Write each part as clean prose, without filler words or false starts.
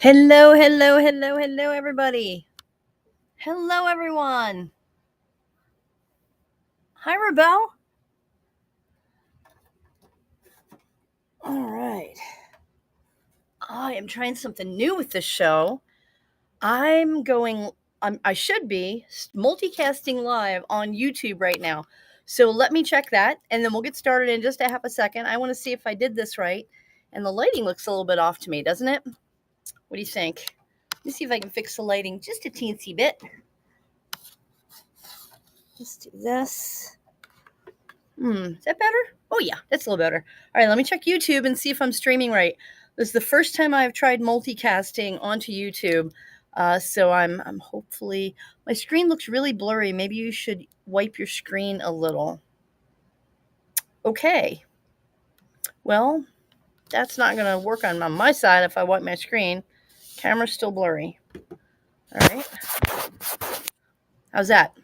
Hello, hello, hello, hello, everybody. Hello, everyone. Hi, Rebel. All right. I am trying something new with this show. I'm going, I should be multicasting live on YouTube right now. So let me check that and then we'll get started in just a half a second. I want to see if I did this right. And the lighting looks a little bit off to me, doesn't it? What do you think? Let me see if I can fix the lighting just a teensy bit. Let's do this. Is that better? Oh yeah, that's a little better. All right, let me check YouTube and see if I'm streaming right. This is the first time I've tried multicasting onto YouTube, so I'm hopefully my screen looks really blurry. Maybe you should wipe your screen a little. Okay, well that's not going to work on my side if I wipe my screen. Camera's still blurry. All right, how's that?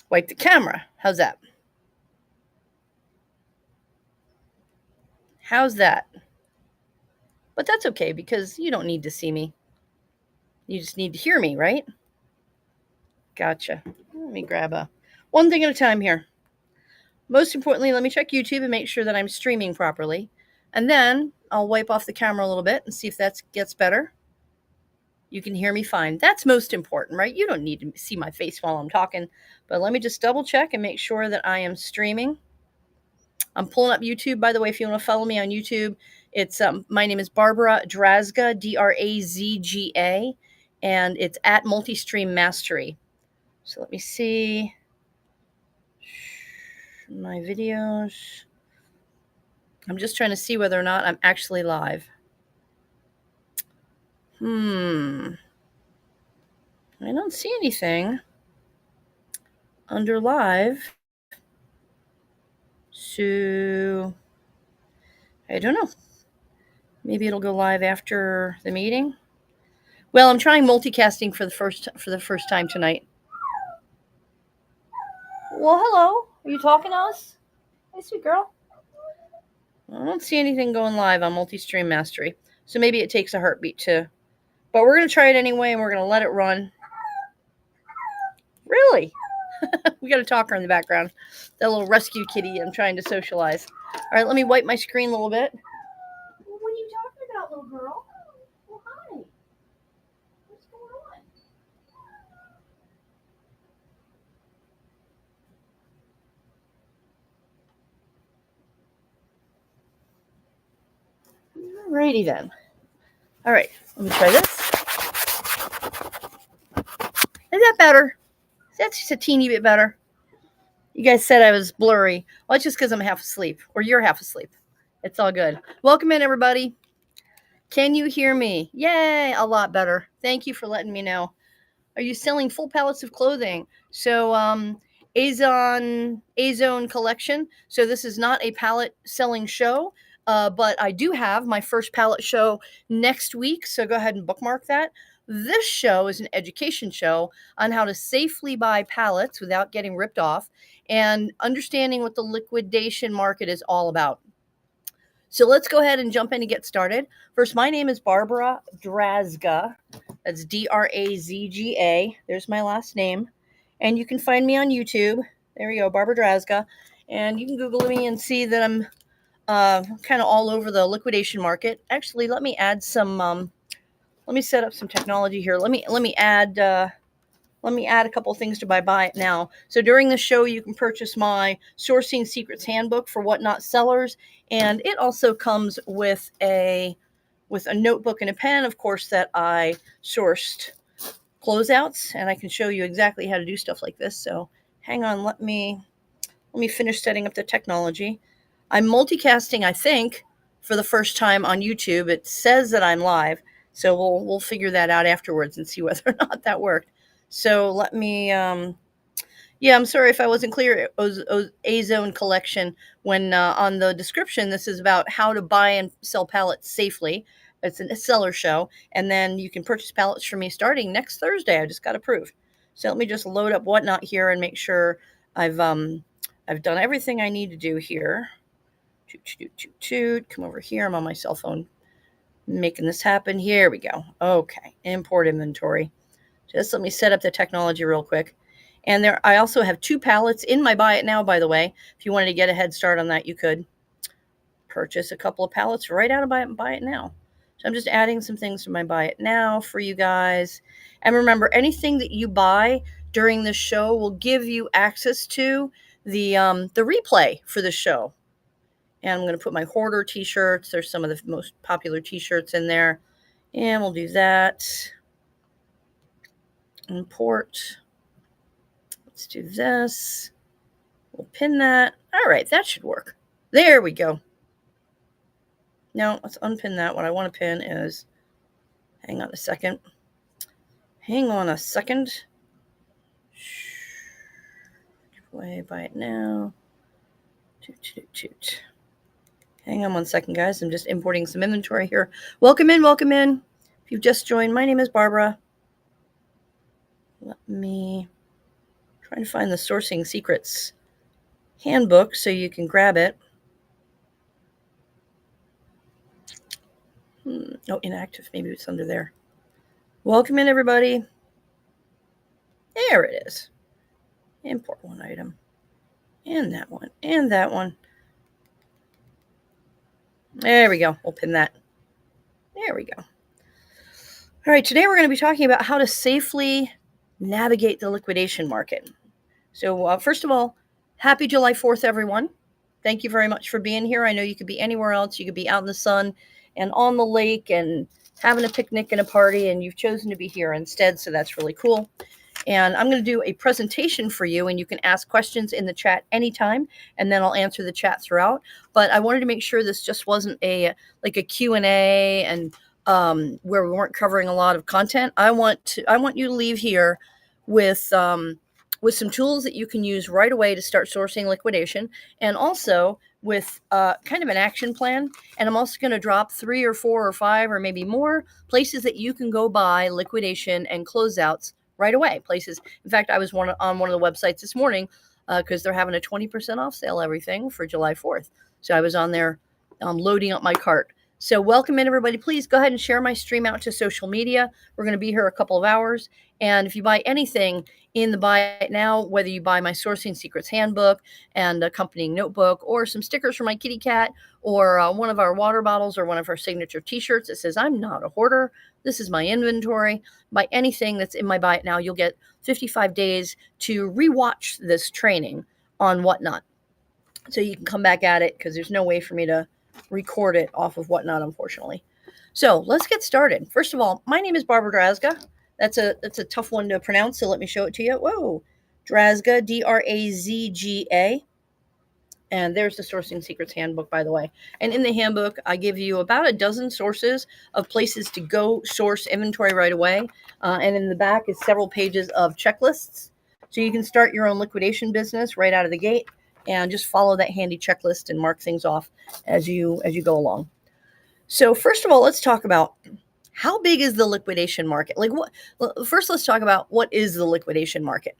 Wipe the camera. How's that? How's that? But that's okay because you don't need to see me. You just need to hear me, right? Gotcha. Let me grab one thing at a time here. Most importantly, let me check YouTube and make sure that I'm streaming properly. And then I'll wipe off the camera a little bit and see if that gets better. You can hear me fine. That's most important, right? You don't need to see my face while I'm talking. But let me just double check and make sure that I am streaming. I'm pulling up YouTube, by the way, if you want to follow me on YouTube. It's my name is Barbara Drazga, Drazga, and it's at Multistream Mastery. So let me see my videos. I'm just trying to see whether or not I'm actually live. I don't see anything under live. So I don't know. Maybe it'll go live after the meeting. Well, I'm trying multicasting for the first time tonight. Well, hello. Are you talking to us? Hey, sweet girl. I don't see anything going live on Multi-Stream Mastery. So maybe it takes a heartbeat to. But we're going to try it anyway, and we're going to let it run. Really? We got a talker in the background. That little rescue kitty I'm trying to socialize. All right, let me wipe my screen a little bit. Well, what are you talking about, little girl? Well, hi. What's going on? Alrighty then. All right, let me try this. Is that better? That's just a teeny bit better. You guys said I was blurry. Well, it's just because I'm half asleep, or you're half asleep. It's all good. Welcome in, everybody. Can you hear me? Yay, a lot better. Thank you for letting me know. Are you selling full pallets of clothing? So, Azone collection. So this is not a pallet selling show, but I do have my first pallet show next week. So go ahead and bookmark that. This show is an education show on how to safely buy pallets without getting ripped off and understanding what the liquidation market is all about. So let's go ahead and jump in and get started. First, my name is Barbara Drazga. That's Drazga. There's my last name. And you can find me on YouTube. There we go, Barbara Drazga. And you can Google me and see that I'm kind of all over the liquidation market. Actually, let me add some. Let me set up some technology here. Let me add a couple of things to buy it now. So during the show, you can purchase my Sourcing Secrets Handbook for Whatnot Sellers, and it also comes with a notebook and a pen, of course, that I sourced closeouts, and I can show you exactly how to do stuff like this. So hang on, let me finish setting up the technology. I'm multicasting, I think, for the first time on YouTube. It says that I'm live, so we'll figure that out afterwards and see whether or not that worked. So let me, yeah, I'm sorry if I wasn't clear. It was A-Zone collection. When on the description, this is about how to buy and sell pallets safely. It's a seller show. And then you can purchase pallets from me starting next Thursday. I just got approved. So let me just load up Whatnot here and make sure I've done everything I need to do here. Come over here. I'm on my cell phone making this happen. Here we go. Okay, import inventory. Just let me set up the technology real quick. And there, I also have 2 pallets in my buy it now, by the way. If you wanted to get a head start on that, you could purchase a couple of pallets right out of buy it now. So I'm just adding some things to my buy it now for you guys. And remember, anything that you buy during the show will give you access to the replay for the show. And I'm going to put my hoarder t-shirts. There's some of the most popular t-shirts in there. And we'll do that. Import. Let's do this. We'll pin that. All right, that should work. There we go. Now, let's unpin that. What I want to pin is, hang on a second. Hang on a second. Give away, buy it now. Toot. Hang on 1 second, guys. I'm just importing some inventory here. Welcome in, welcome in. If you've just joined, my name is Barbara. Let me try to find the Sourcing Secrets handbook so you can grab it. Oh, inactive. Maybe it's under there. Welcome in, everybody. There it is. Import one item. And that one. And that one. There we go. We'll pin that. There we go. All right. Today we're going to be talking about how to safely navigate the liquidation market. So first of all, happy July 4th, everyone. Thank you very much for being here. I know you could be anywhere else. You could be out in the sun and on the lake and having a picnic and a party, and you've chosen to be here instead, so that's really cool. And I'm going to do a presentation for you, and you can ask questions in the chat anytime, and then I'll answer the chat throughout. But I wanted to make sure this just wasn't a Q&A and where we weren't covering a lot of content. I want you to leave here with some tools that you can use right away to start sourcing liquidation, and also with kind of an action plan. And I'm also going to drop 3 or 4 or 5 or maybe more places that you can go buy liquidation and closeouts right away. Places, in fact, I was on one of the websites this morning because they're having a 20% off sale everything for July 4th. So I was on there loading up my cart. So welcome in, everybody. Please go ahead and share my stream out to social media. We're going to be here a couple of hours. And if you buy anything in the buy it now, whether you buy my Sourcing Secrets handbook and accompanying notebook, or some stickers for my kitty cat, or one of our water bottles, or one of our signature t-shirts that says, I'm not a hoarder, this is my inventory. Buy anything that's in my buy it now, you'll get 55 days to rewatch this training on Whatnot. So you can come back at it, because there's no way for me to record it off of Whatnot, unfortunately. So let's get started. First of all, my name is Barbara Drazga. That's a tough one to pronounce, so let me show it to you. Whoa, Drazga, Drazga. And there's the Sourcing Secrets handbook, by the way. And in the handbook, I give you about a dozen sources of places to go source inventory right away. And in the back is several pages of checklists. So you can start your own liquidation business right out of the gate and just follow that handy checklist and mark things off as you go along. So first of all, let's talk about how big is the liquidation market? First, let's talk about what is the liquidation market.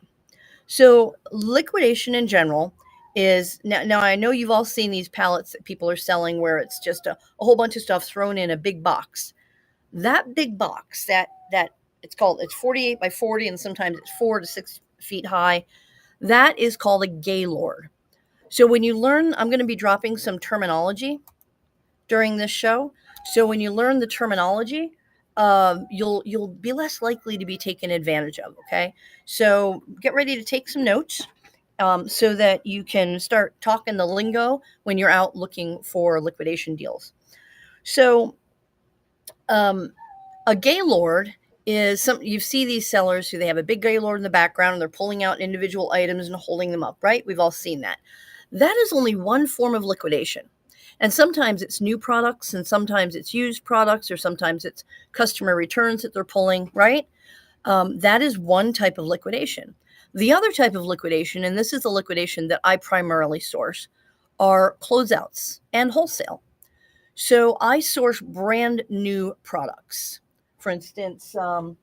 So liquidation in general is, now I know you've all seen these pallets that people are selling where it's just a whole bunch of stuff thrown in a big box. That big box, that it's 48 by 40, and sometimes it's 4 to 6 feet high. That is called a gaylord. So when you learn, I'm going to be dropping some terminology during this show. So when you learn the terminology, you'll be less likely to be taken advantage of. Okay, so get ready to take some notes so that you can start talking the lingo when you're out looking for liquidation deals. So a gaylord is you see these sellers who they have a big gaylord in the background and they're pulling out individual items and holding them up, right? We've all seen that. That is only one form of liquidation. And sometimes it's new products, and sometimes it's used products, or sometimes it's customer returns that they're pulling, right? That is one type of liquidation. The other type of liquidation, and this is the liquidation that I primarily source, are closeouts and wholesale. So I source brand new products. For instance, I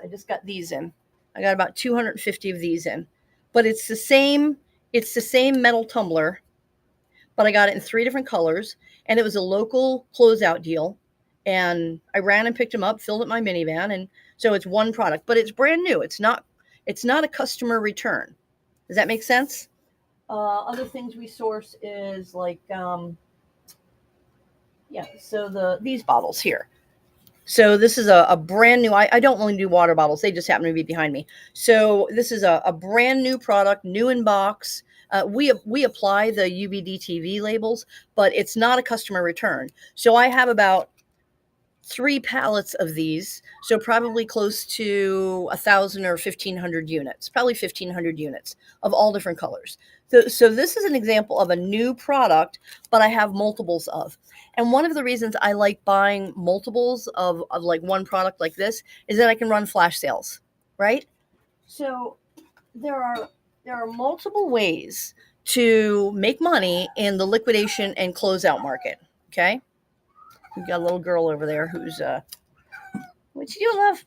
just got these in. I got about 250 of these in. But it's the same metal tumbler, but I got it in 3 different colors, and it was a local closeout deal, And I ran and picked them up, filled up my minivan, and so it's one product, but it's brand new. It's not a customer return. Does that make sense? Other things we source is like yeah, so these bottles here. So this is a brand new. I don't only do water bottles; they just happen to be behind me. So this is a brand new product, new in box. We apply the UBDTV labels, but it's not a customer return. So I have about 3 pallets of these, so probably close to 1,000 or 1,500 units, probably 1,500 units of all different colors. So this is an example of a new product, but I have multiples of. And one of the reasons I like buying multiples of like one product like this is that I can run flash sales, right? So there are multiple ways to make money in the liquidation and closeout market. Okay. We've got a little girl over there who's what you doing, love?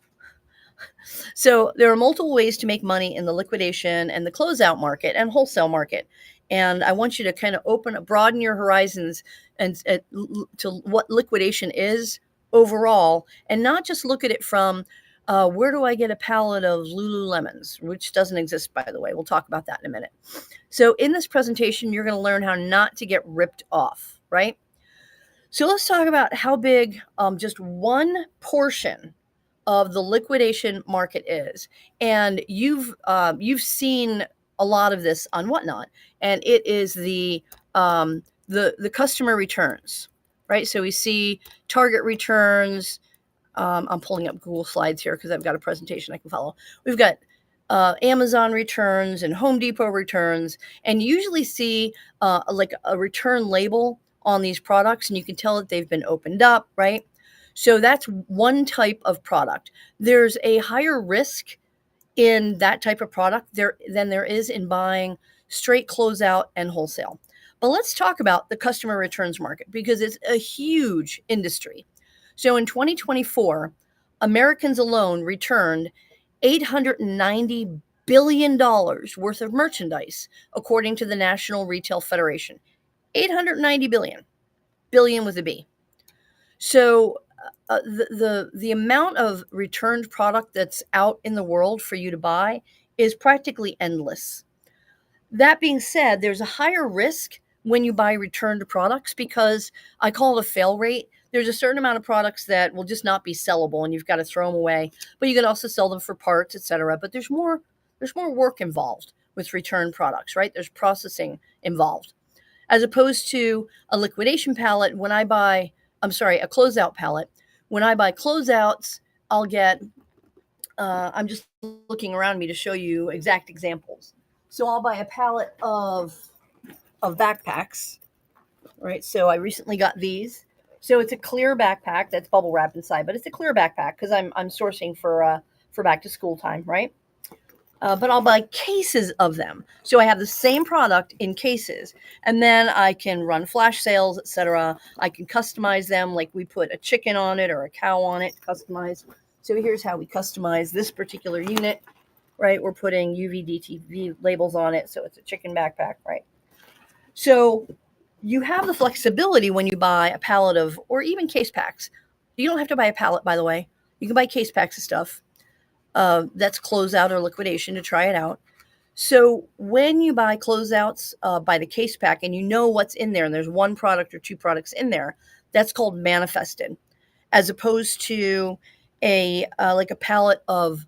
So there are multiple ways to make money in the liquidation and the closeout market and wholesale market. And I want you to kind of broaden your horizons and to what liquidation is overall, and not just look at it from where do I get a pallet of Lululemons, which doesn't exist, by the way. We'll talk about that in a minute. So in this presentation, you're going to learn how not to get ripped off, right? So let's talk about how big just one portion of the liquidation market is. And you've seen a lot of this on Whatnot, and it is the customer returns, right? So we see Target returns. I'm pulling up Google Slides here because I've got a presentation I can follow. We've got Amazon returns and Home Depot returns, and you usually see like a return label on these products, and you can tell that they've been opened up, right? So that's one type of product. There's a higher risk in that type of product than there is in buying straight closeout and wholesale. But let's talk about the customer returns market because it's a huge industry. So in 2024, Americans alone returned $890 billion worth of merchandise, according to the National Retail Federation. 890 billion with a B. So the amount of returned product that's out in the world for you to buy is practically endless. That being said, there's a higher risk when you buy returned products because I call it a fail rate. There's a certain amount of products that will just not be sellable and you've got to throw them away, but you can also sell them for parts, etc. But there's more work involved with returned products, right? There's processing involved. As opposed to a liquidation pallet, a closeout pallet. When I buy closeouts, I'll get, I'm just looking around me to show you exact examples. So I'll buy a pallet of backpacks, right? So I recently got these. So it's a clear backpack that's bubble wrapped inside, but it's a clear backpack because I'm sourcing for back to school time, right? But I'll buy cases of them. So I have the same product in cases, and then I can run flash sales, etc. I can customize them, like we put a chicken on it or a cow on it, customize. So here's how we customize this particular unit, right? We're putting UVDTV labels on it, so it's a chicken backpack, right? So you have the flexibility when you buy a pallet of, or even case packs. You don't have to buy a pallet, by the way. You can buy case packs of stuff. That's closeout or liquidation to try it out. So when you buy closeouts by the case pack and you know what's in there and there's one product or two products in there, that's called manifested, as opposed to a pallet of,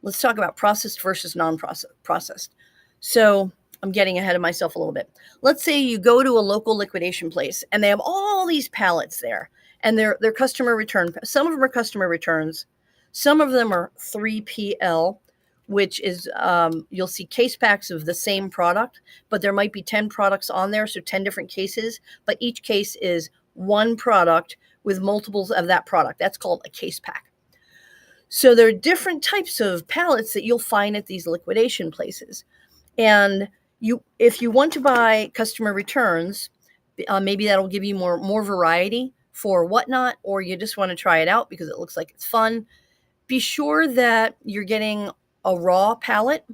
let's talk about processed versus non-processed. So I'm getting ahead of myself a little bit. Let's say you go to a local liquidation place and they have all these pallets there and they're customer return. Some of them are customer returns. Some of them are 3PL, which is you'll see case packs of the same product, but there might be 10 products on there, so 10 different cases, but each case is one product with multiples of that product. That's called a case pack. So there are different types of pallets that you'll find at these liquidation places. And if you want to buy customer returns, maybe that'll give you more variety for Whatnot, or you just want to try it out because it looks like it's fun. Be sure that you're getting a raw pallet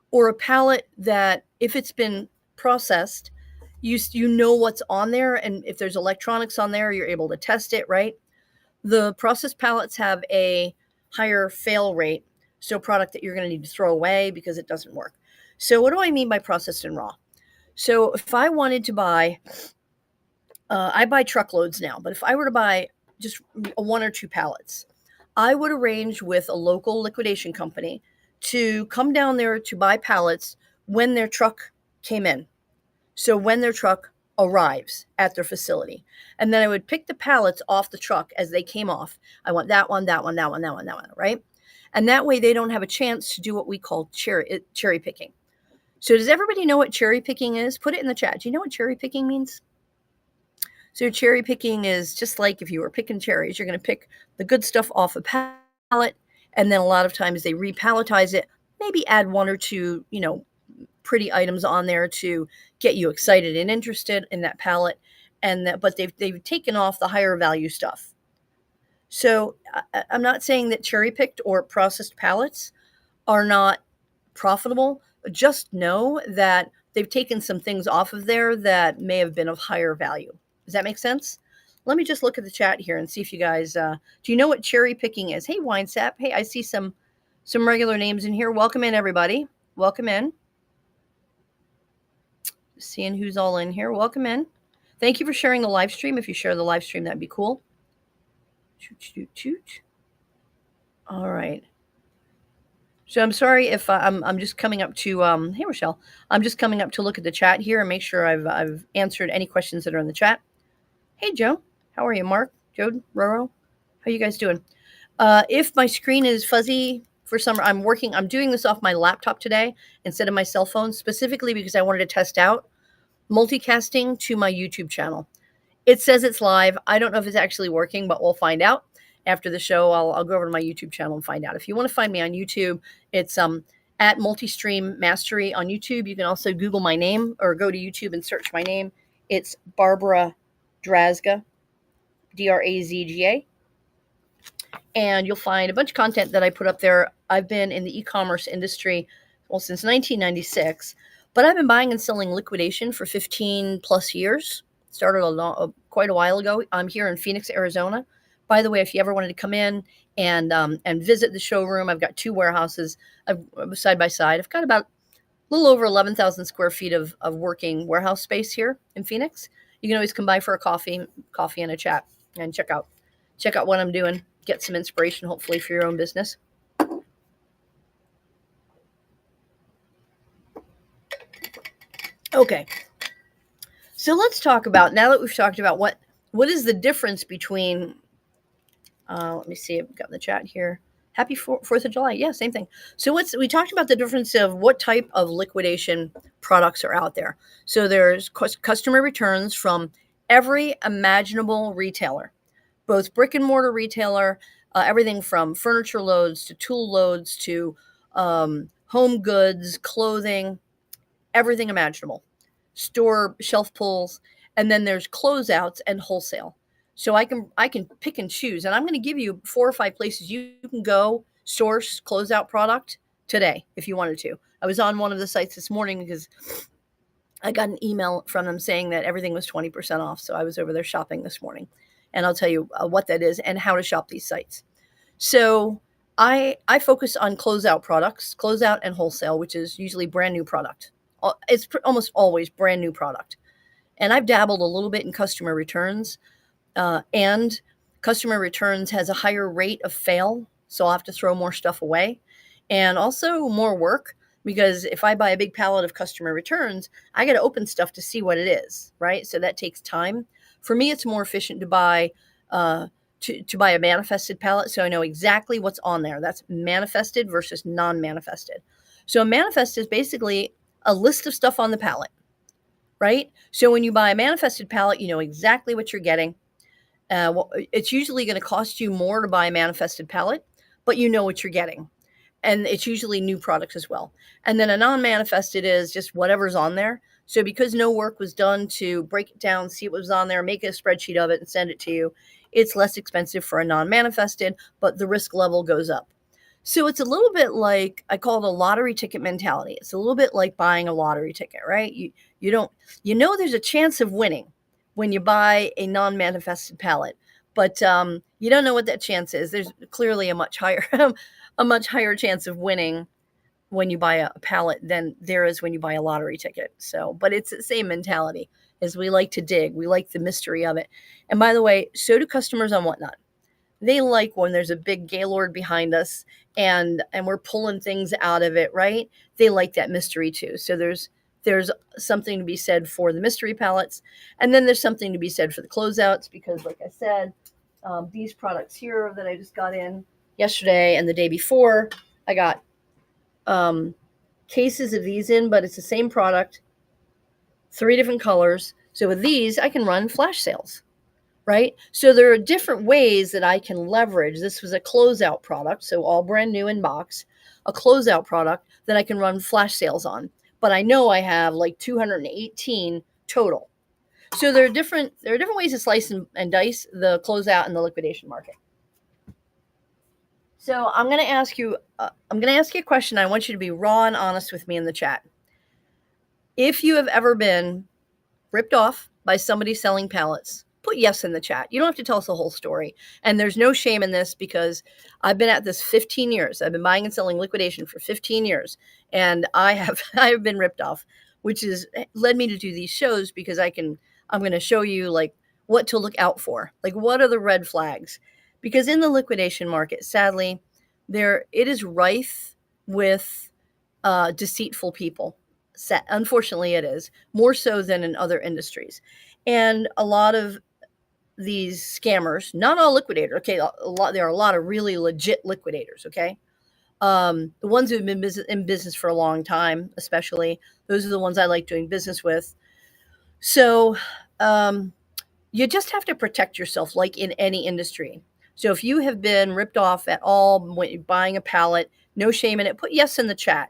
or a pallet that, if it's been processed, you know what's on there. And if there's electronics on there, you're able to test it, right? The processed pallets have a higher fail rate, so product that you're going to need to throw away because it doesn't work. So what do I mean by processed and raw? So if I wanted to buy, I buy truckloads now, but if I were to buy just one or two pallets, I would arrange with a local liquidation company to come down there to buy pallets when their truck came in. So when their truck arrives at their facility, and then I would pick the pallets off the truck as they came off. I want that one, that one, that one, that one, that one, right? And that way they don't have a chance to do what we call cherry picking. So does everybody know what cherry picking is? Put it in the chat. Do you know what cherry picking means? So cherry picking is just like if you were picking cherries, you're going to pick the good stuff off a pallet, and then a lot of times they repalletize it, maybe add one or two, pretty items on there to get you excited and interested in that pallet, but they've taken off the higher value stuff. So I'm not saying that cherry picked or processed pallets are not profitable. Just know that they've taken some things off of there that may have been of higher value. Does that make sense? Let me just look at the chat here and see if you guys do you know what cherry picking is? Hey, Winesap. Hey, I see some regular names in here. Welcome in, everybody. Welcome in. Seeing who's all in here. Welcome in. Thank you for sharing the live stream. If you share the live stream, that'd be cool. Toot, toot, toot. All right. So I'm sorry if I'm just coming up to hey Rochelle, I'm just coming up to look at the chat here and make sure I've answered any questions that are in the chat. Hey Joe, how are you? Mark, Jode, Roro, how you guys doing? If my screen is fuzzy for some, I'm doing this off my laptop today instead of my cell phone, specifically because I wanted to test out multicasting to my YouTube channel. It says it's live. I don't know if it's actually working, but we'll find out. After the show, I'll go over to my YouTube channel and find out. If you want to find me on YouTube, it's at Multistream Mastery on YouTube. You can also Google my name or go to YouTube and search my name. It's Barbara Drazga, Drazga. And you'll find a bunch of content that I put up there. I've been in the e-commerce industry, since 1996, but I've been buying and selling liquidation for 15 plus years. Started quite a while ago. I'm here in Phoenix, Arizona. By the way, if you ever wanted to come in and visit the showroom, I've got two warehouses side by side. I've got about a little over 11,000 square feet of working warehouse space here in Phoenix. You can always come by for a coffee and a chat and check out what I'm doing. Get some inspiration, hopefully, for your own business. Okay. So let's talk about, now that we've talked about what is the difference between, let me see, I've got in the chat here. Happy 4th of July. Yeah, same thing. So we talked about the difference of what type of liquidation products are out there. So there's customer returns from every imaginable retailer, both brick and mortar retailer, everything from furniture loads to tool loads to home goods, clothing, everything imaginable. Store shelf pulls, and then there's closeouts and wholesale. So I can pick and choose, and I'm going to give you 4 or 5 places you can go source closeout product today if you wanted to. I was on one of the sites this morning because I got an email from them saying that everything was 20% off. So I was over there shopping this morning, and I'll tell you what that is and how to shop these sites. So I focus on closeout products, closeout and wholesale, which is usually brand new product. It's almost always brand new product. And I've dabbled a little bit in customer returns, and customer returns has a higher rate of fail. So I'll have to throw more stuff away and also more work, because if I buy a big pallet of customer returns, I got to open stuff to see what it is, right? So that takes time. For me, it's more efficient to buy to buy a manifested pallet, so I know exactly what's on there. That's manifested versus non-manifested. So a manifest is basically a list of stuff on the pallet, right? So when you buy a manifested pallet, you know exactly what you're getting. It's usually going to cost you more to buy a manifested pallet, but you know what you're getting. And it's usually new products as well. And then a non-manifested is just whatever's on there. So because no work was done to break it down, see what was on there, make a spreadsheet of it and send it to you, it's less expensive for a non-manifested, but the risk level goes up. So it's a little bit like, I call it a lottery ticket mentality. It's a little bit like buying a lottery ticket, right? You know there's a chance of winning when you buy a non-manifested pallet, But you don't know what that chance is. There's clearly a much higher a much higher chance of winning when you buy a pallet than there is when you buy a lottery ticket. So, but it's the same mentality as we like to dig. We like the mystery of it. And by the way, so do customers on Whatnot. They like when there's a big gaylord behind us and we're pulling things out of it, right? They like that mystery too. So there's something to be said for the mystery pallets, and then there's something to be said for the closeouts because, like I said, these products here that I just got in yesterday and the day before, I got cases of these in, but it's the same product, 3 different colors. So with these, I can run flash sales, right? So there are different ways that I can leverage. This was a closeout product, so all brand new in box, a closeout product that I can run flash sales on. But I know I have like 218 total. So there are different ways to slice and dice the closeout and the liquidation market. So I'm going to ask you a question. I want you to be raw and honest with me in the chat. If you have ever been ripped off by somebody selling pallets, put yes in the chat. You don't have to tell us the whole story. And there's no shame in this because I've been at this 15 years. I've been buying and selling liquidation for 15 years. And I have been ripped off, which has led me to do these shows because I'm going to show you like what to look out for. Like what are the red flags? Because in the liquidation market, sadly, it is rife with deceitful people. Unfortunately, it is more so than in other industries. And a lot of these scammers, not all liquidators, okay, there are a lot of really legit liquidators, okay? The ones who have been in business for a long time, especially, those are the ones I like doing business with. So you just have to protect yourself like in any industry. So if you have been ripped off at all when you're buying a pallet, no shame in it, put yes in the chat.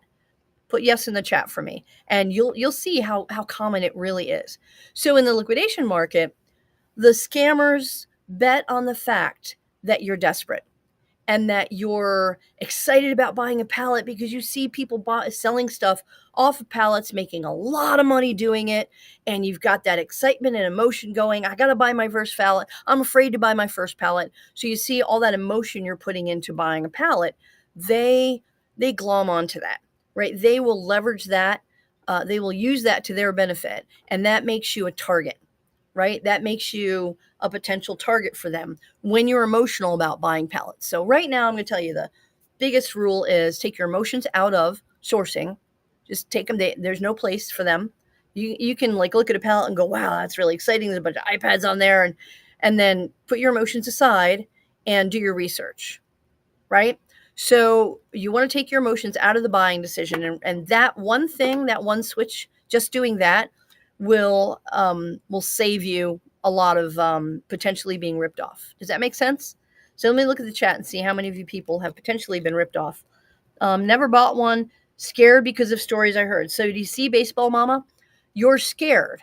Put yes in the chat for me, and you'll see how common it really is. So in the liquidation market, the scammers bet on the fact that you're desperate and that you're excited about buying a pallet because you see people selling stuff off of pallets, making a lot of money doing it, and you've got that excitement and emotion going. I got to buy my first pallet. I'm afraid to buy my first pallet. So you see all that emotion you're putting into buying a pallet. They glom onto that, right? They will leverage that. They will use that to their benefit, and that makes you a target, right? That makes you a potential target for them when you're emotional about buying pallets. So right now, I'm going to tell you the biggest rule is take your emotions out of sourcing. Just take them. There's no place for them. You can like look at a pallet and go, wow, that's really exciting. There's a bunch of iPads on there. And then put your emotions aside and do your research, right? So you want to take your emotions out of the buying decision. And that one thing, that one switch, just doing that will save you a lot of potentially being ripped off. Does that make sense? So let me look at the chat and see how many of you people have potentially been ripped off. Never bought one, scared because of stories I heard. So do you see, Baseball Mama? You're scared,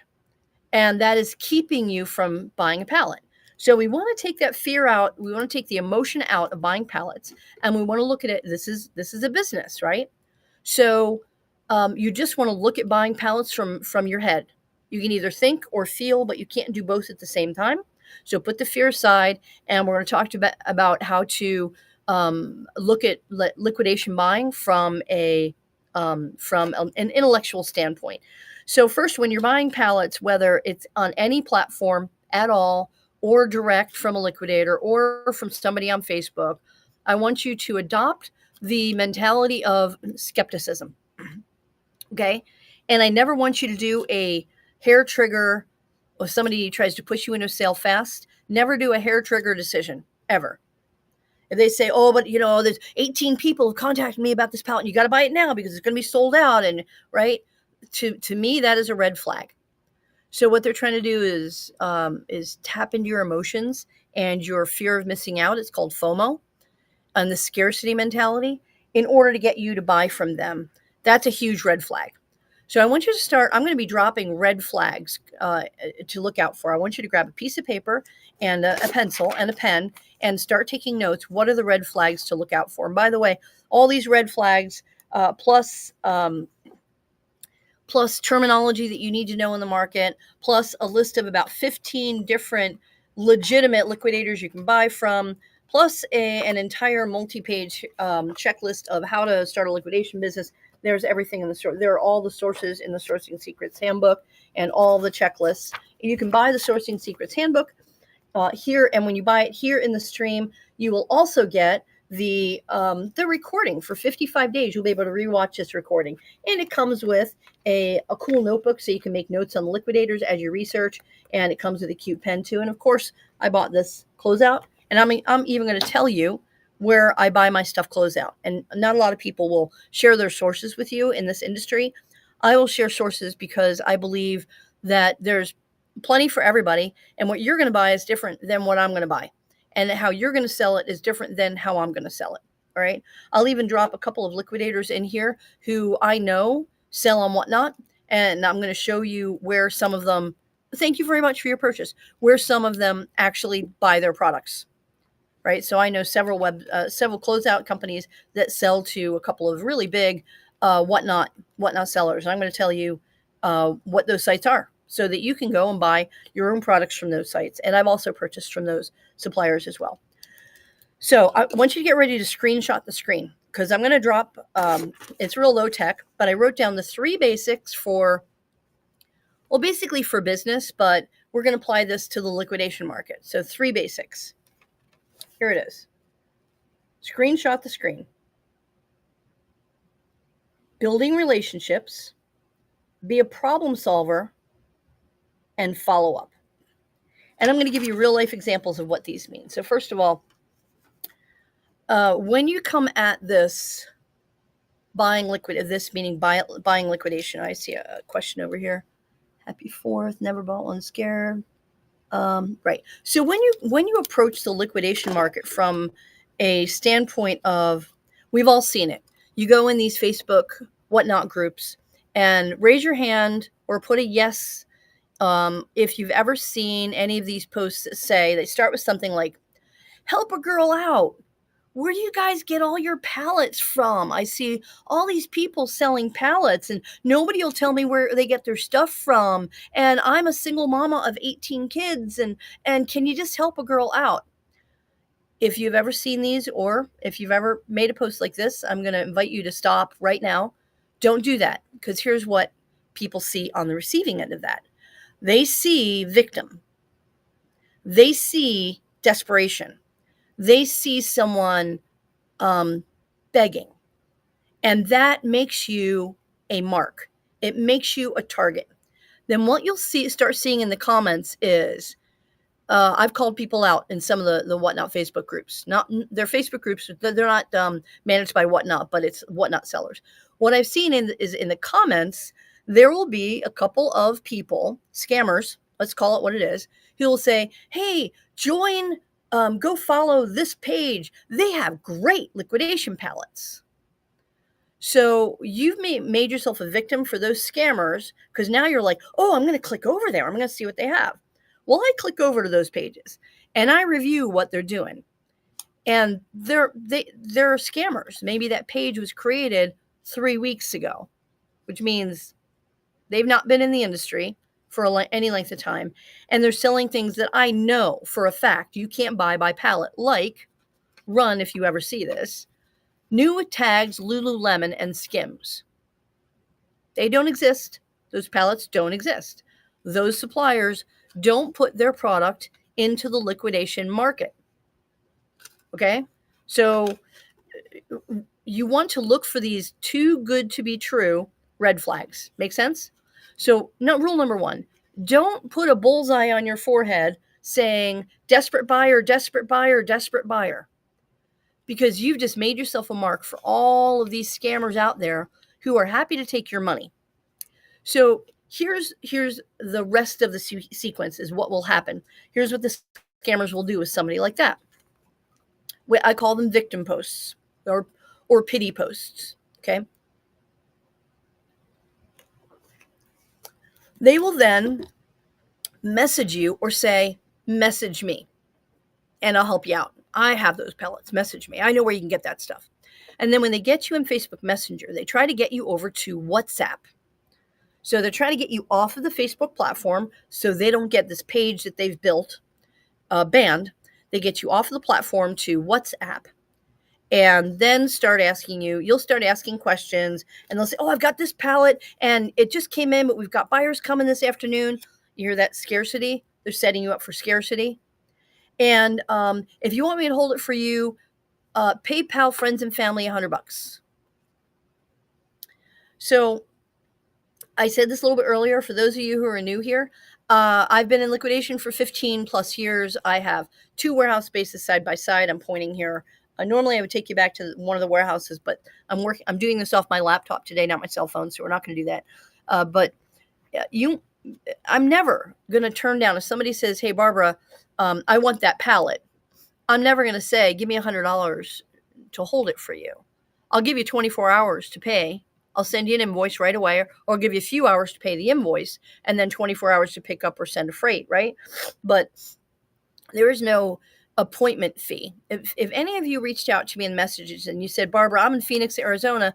and that is keeping you from buying a pallet. So we want to take that fear out. We want to take the emotion out of buying pallets, and we want to look at it. This is a business, right? So you just want to look at buying pallets from your head. You can either think or feel, but you can't do both at the same time. So put the fear aside, and we're going to talk about how to look at liquidation buying from an intellectual standpoint. So first, when you're buying pallets, whether it's on any platform at all, or direct from a liquidator, or from somebody on Facebook, I want you to adopt the mentality of skepticism. Okay. And I never want you to do a hair trigger or somebody tries to push you into a sale fast. Never do a hair trigger decision ever. If they say, oh, but there's 18 people who contacted me about this pallet and you got to buy it now because it's going to be sold out. And right. To me, that is a red flag. So what they're trying to do is tap into your emotions and your fear of missing out. It's called FOMO and the scarcity mentality in order to get you to buy from them. That's a huge red flag. So I want you to start. I'm going to be dropping red flags to look out for. I want you to grab a piece of paper and a pencil and a pen and start taking notes. What are the red flags to look out for? And by the way, all these red flags plus terminology that you need to know in the market, plus a list of about 15 different legitimate liquidators you can buy from, plus an entire multi-page checklist of how to start a liquidation business. There's everything in the store. There are all the sources in the Sourcing Secrets Handbook and all the checklists. You can buy the Sourcing Secrets Handbook here, and when you buy it here in the stream, you will also get the recording for 55 days. You'll be able to rewatch this recording, and it comes with a cool notebook so you can make notes on the liquidators as you research, and it comes with a cute pen too. And of course, I bought this closeout, and I'm even going to tell you where I buy my stuff closeout. And not a lot of people will share their sources with you in this industry. I will share sources because I believe that there's plenty for everybody, and what you're going to buy is different than what I'm going to buy, and how you're going to sell it is different than how I'm going to sell it. All right. I'll even drop a couple of liquidators in here who I know sell on Whatnot, and I'm going to show you where some of them, thank you very much for your purchase, where some of them actually buy their products. Right. So I know several closeout companies that sell to a couple of really big Whatnot sellers. And I'm going to tell you what those sites are, so that you can go and buy your own products from those sites. And I've also purchased from those suppliers as well. So I want you to get ready to screenshot the screen, because I'm going to drop, it's real low tech, but I wrote down the 3 basics for, well, basically for business, but we're going to apply this to the liquidation market. So 3 basics. Here it is. Screenshot the screen. Building relationships, be a problem solver, and follow up. And I'm going to give you real life examples of what these mean. So first of all, when you come at this buying liquidation, I see a question over here. Happy 4th, never bought one, scared. Right. So when you approach the liquidation market from a standpoint of, we've all seen it. You go in these Facebook Whatnot groups and raise your hand or put a yes if you've ever seen any of these posts that say, they start with something like, help a girl out. Where do you guys get all your pallets from? I see all these people selling pallets and nobody will tell me where they get their stuff from. And I'm a single mama of 18 kids. And can you just help a girl out? If you've ever seen these, or if you've ever made a post like this, I'm going to invite you to stop right now. Don't do that, because here's what people see on the receiving end of that. They see victim. They see desperation. They see someone begging. And that makes you a mark. It makes you a target. Then what you'll start seeing in the comments is, I've called people out in some of the Whatnot Facebook groups. Not their Facebook groups, they're not managed by Whatnot, but it's Whatnot sellers. What I've seen is in the comments, there will be a couple of people, scammers, let's call it what it is, who will say, hey, join, go follow this page. They have great liquidation pallets. So you've made yourself a victim for those scammers, because now you're like, oh, I'm going to click over there. I'm going to see what they have. Well, I click over to those pages and I review what they're doing. And they're scammers. Maybe that page was created 3 weeks ago, which means they've not been in the industry for any length of time. And they're selling things that I know for a fact you can't buy by pallet, like, run if you ever see this, new tags, Lululemon, and Skims. They don't exist. Those pallets don't exist. Those suppliers don't put their product into the liquidation market. Okay? So you want to look for these too good to be true red flags. Make sense? So rule number 1, don't put a bullseye on your forehead saying desperate buyer, desperate buyer, desperate buyer, because you've just made yourself a mark for all of these scammers out there who are happy to take your money. So here's the rest of the sequence is what will happen. Here's what the scammers will do with somebody like that. I call them victim posts or pity posts. Okay. They will then message you or say, message me and I'll help you out. I have those pellets. Message me. I know where you can get that stuff. And then when they get you in Facebook Messenger, they try to get you over to WhatsApp. So they're trying to get you off of the Facebook platform so they don't get this page that they've built banned, they get you off of the platform to WhatsApp, and then you'll start asking questions, and they'll say, oh, I've got this pallet and it just came in, but we've got buyers coming this afternoon. You hear that scarcity? They're setting you up for scarcity. And if you want me to hold it for you, PayPal friends and family $100. So I said this a little bit earlier. For those of you who are new here, I've been in liquidation for 15 plus years. I have 2 warehouse spaces side by side. I'm pointing here. Normally I would take you back to one of the warehouses, but I'm doing this off my laptop today, not my cell phone, so we're not going to do that. But I'm never going to turn down if somebody says, hey, Barbara, I want that pallet. I'm never going to say, give me $100 to hold it for you. I'll give you 24 hours to pay. I'll send you an invoice right away, or I'll give you a few hours to pay the invoice and then 24 hours to pick up or send a freight, right? But there is no appointment fee. If any of you reached out to me in messages and you said, Barbara, I'm in Phoenix, Arizona.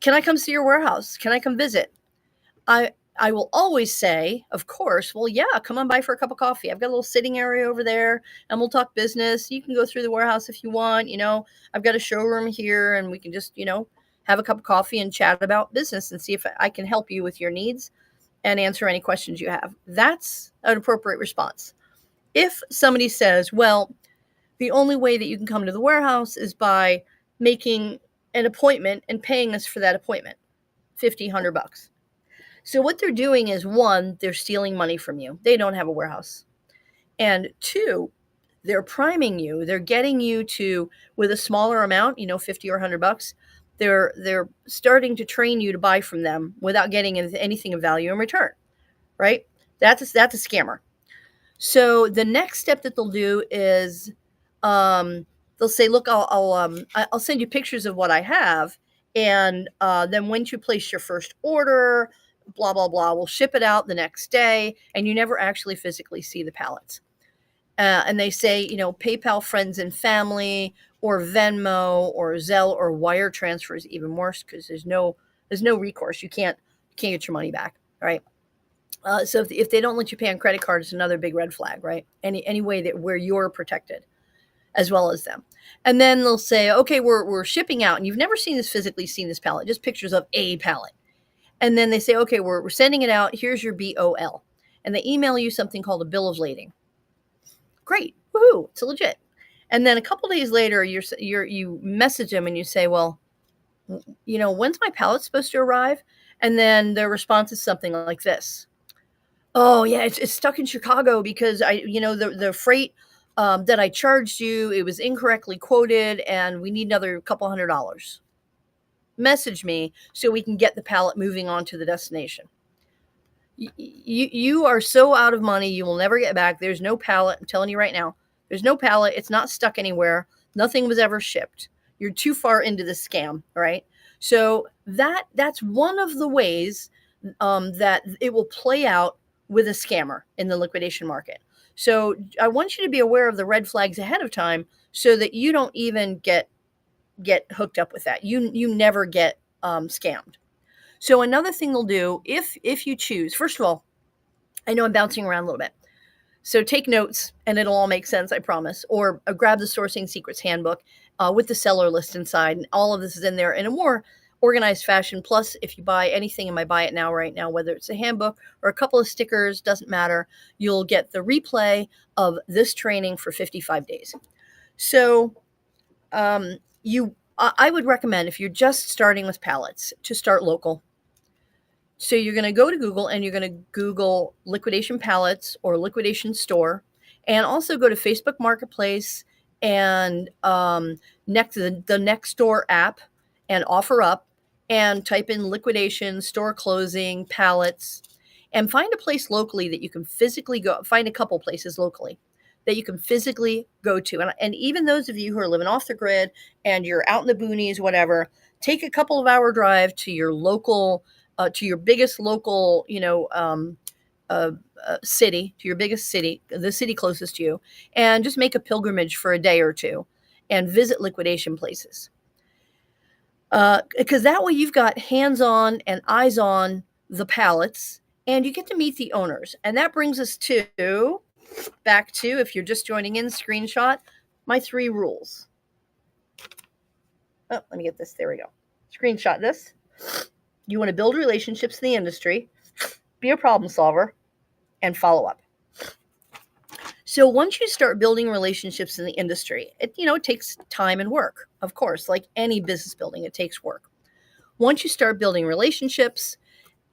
Can I come see your warehouse? Can I come visit? I will always say, of course, well, yeah, come on by for a cup of coffee. I've got a little sitting area over there and we'll talk business. You can go through the warehouse if you want. I've got a showroom here and we can just, have a cup of coffee and chat about business and see if I can help you with your needs and answer any questions you have. That's an appropriate response. If somebody says, well, the only way that you can come to the warehouse is by making an appointment and paying us for that appointment, $100. So what they're doing is, 1, they're stealing money from you. They don't have a warehouse. And 2, they're priming you. They're getting you to, with a smaller amount, 50 or $100, they're starting to train you to buy from them without getting anything of value in return, right? That's a scammer. So the next step that they'll do is they'll say, look, I'll send you pictures of what I have. And then once you place your first order, blah, blah, blah, we'll ship it out the next day. And you never actually physically see the pallets. And they say, PayPal friends and family, or Venmo, or Resell, or wire transfer is even worse because there's no recourse. You can't get your money back, right? So if they don't let you pay on credit card, it's another big red flag, right? Any way that where you're protected, as well as them. And then they'll say, okay, we're shipping out, and you've never physically seen this pallet, just pictures of a pallet. And then they say, okay, we're sending it out. Here's your BOL, and they email you something called a bill of lading. Great, woohoo! It's legit. And then a couple days later, you message them and you say, well, when's my pallet supposed to arrive? And then their response is something like this. Oh yeah, it's stuck in Chicago because the freight that I charged you, it was incorrectly quoted and we need another couple $100. Message me so we can get the pallet moving on to the destination. You are so out of money, you will never get back. There's no pallet. I'm telling you right now. There's no pallet. It's not stuck anywhere. Nothing was ever shipped. You're too far into the scam, right? So that's one of the ways that it will play out with a scammer in the liquidation market. So I want you to be aware of the red flags ahead of time so that you don't even get hooked up with that. You never get scammed. So another thing they'll do, if you choose, first of all, I know I'm bouncing around a little bit. So take notes and it'll all make sense, I promise. Or grab the Sourcing Secrets Handbook with the seller list inside. And all of this is in there in a more organized fashion. Plus, if you buy anything in my Buy It Now right now, whether it's a handbook or a couple of stickers, doesn't matter, you'll get the replay of this training for 55 days. So I would recommend, if you're just starting with pallets, to start local. So you're going to go to Google and you're going to Google liquidation pallets or liquidation store, and also go to Facebook Marketplace and the Nextdoor app and OfferUp, and type in liquidation, store closing, pallets, and find a place locally that you can physically go. Find a couple places locally that you can physically go to. And even those of you who are living off the grid and you're out in the boonies, whatever, take a couple of hour drive to your local to your biggest local, city, to your biggest city, the city closest to you, and just make a pilgrimage for a day or two and visit liquidation places. Because that way you've got hands-on and eyes on the pallets, and you get to meet the owners. And that brings us to back to, if you're just joining in, screenshot my 3 rules. Oh, let me get this. There we go. Screenshot this. You want to build relationships in the industry, be a problem solver, and follow up. So once you start building relationships in the industry, it takes time and work. Of course, like any business building, it takes work. Once you start building relationships,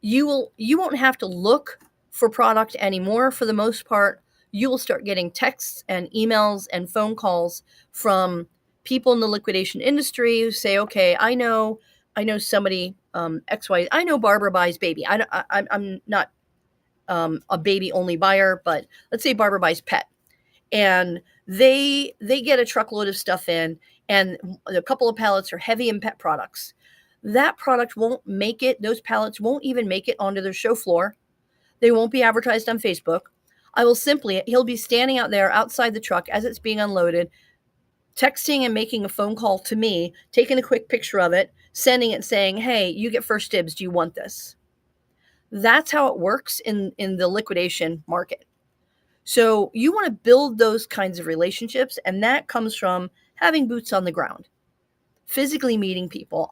you won't have to look for product anymore. For the most part, you will start getting texts and emails and phone calls from people in the liquidation industry who say, okay, I know somebody, XY, I know Barbara buys baby. I'm not a baby only buyer, but let's say Barbara buys pet, and they get a truckload of stuff in, and a couple of pallets are heavy in pet products. That product won't make it, those pallets won't even make it onto their show floor. They won't be advertised on Facebook. He'll be standing out there outside the truck as it's being unloaded, texting and making a phone call to me, taking a quick picture of it, sending it saying, hey, you get first dibs. Do you want this? That's how it works in the liquidation market. So you want to build those kinds of relationships, and that comes from having boots on the ground, physically meeting people.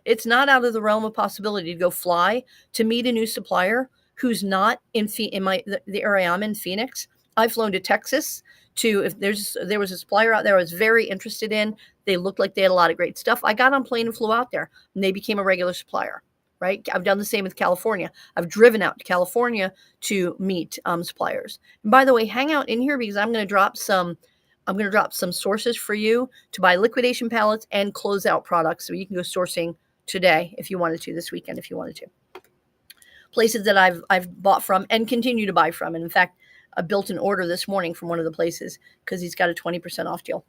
It's not out of the realm of possibility to go fly to meet a new supplier who's not in the area I'm in, Phoenix. I've flown to Texas if there was a supplier out there I was very interested in. They looked like they had a lot of great stuff. I got on plane and flew out there, and they became a regular supplier. Right? I've done the same with California. I've driven out to California to meet suppliers. And by the way, hang out in here because I'm going to drop some sources for you to buy liquidation pallets and closeout products, so you can go sourcing today if you wanted to, this weekend if you wanted to. Places that I've bought from and continue to buy from. And in fact, I built an order this morning from one of the places because he's got a 20% off deal.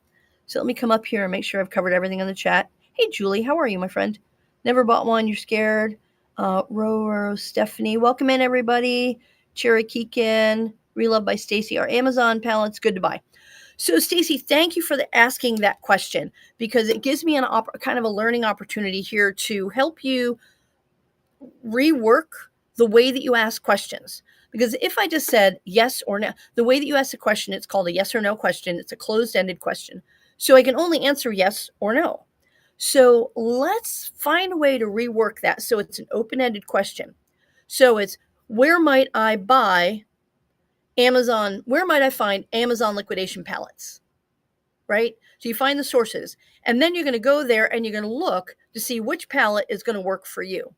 So let me come up here and make sure I've covered everything on the chat. Hey, Julie, how are you, my friend? Never bought one. You're scared. Roro, Stephanie. Welcome in, everybody. Chirakikin. Relove by Stacy. Our Amazon pallets good to buy. So, Stacy, thank you for asking that question, because it gives me kind of a learning opportunity here to help you rework the way that you ask questions. Because if I just said yes or no, the way that you ask a question, it's called a yes or no question. It's a closed-ended question. So I can only answer yes or no. So let's find a way to rework that so it's an open-ended question. So it's, where might I buy Amazon? Where might I find Amazon liquidation pallets? Right? So you find the sources, and then you're going to go there and you're going to look to see which pallet is going to work for you.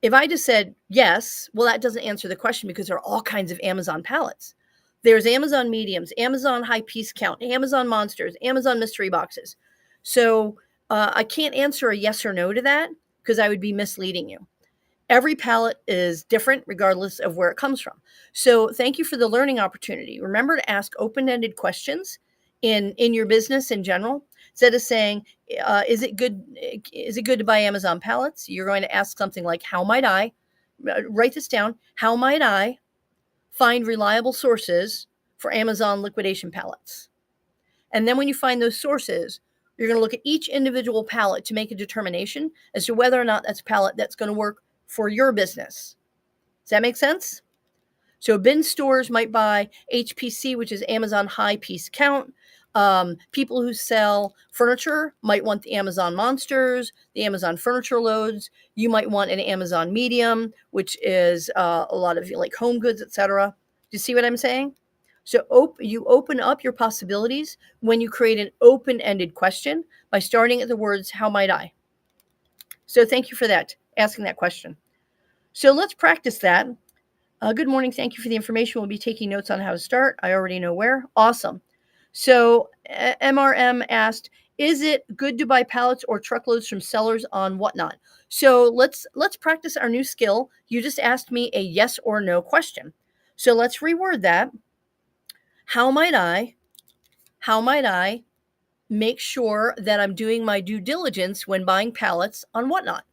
If I just said yes, well, that doesn't answer the question, because there are all kinds of Amazon pallets. There's Amazon mediums, Amazon high piece count, Amazon monsters, Amazon mystery boxes. So I can't answer a yes or no to that, because I would be misleading you. Every pallet is different regardless of where it comes from. So thank you for the learning opportunity. Remember to ask open-ended questions in your business in general. Instead of saying, is it good to buy Amazon pallets? You're going to ask something like, how might I, write this down, how might I find reliable sources for Amazon liquidation pallets? And then when you find those sources, you're going to look at each individual pallet to make a determination as to whether or not that's a pallet that's going to work for your business. Does that make sense? So bin stores might buy HPC, which is Amazon high piece count. People who sell furniture might want the Amazon monsters, the Amazon furniture loads. You might want an Amazon medium, which is a lot of like home goods, etc. Do you see what I'm saying? So you open up your possibilities when you create an open-ended question by starting at the words, how might I? So thank you for that, asking that question. So let's practice that. Good morning. Thank you for the information. We'll be taking notes on how to start. I already know where. Awesome. So MRM asked, is it good to buy pallets or truckloads from sellers on whatnot? So let's practice our new skill. You just asked me a yes or no question. So let's reword that. How might I make sure that I'm doing my due diligence when buying pallets on whatnot?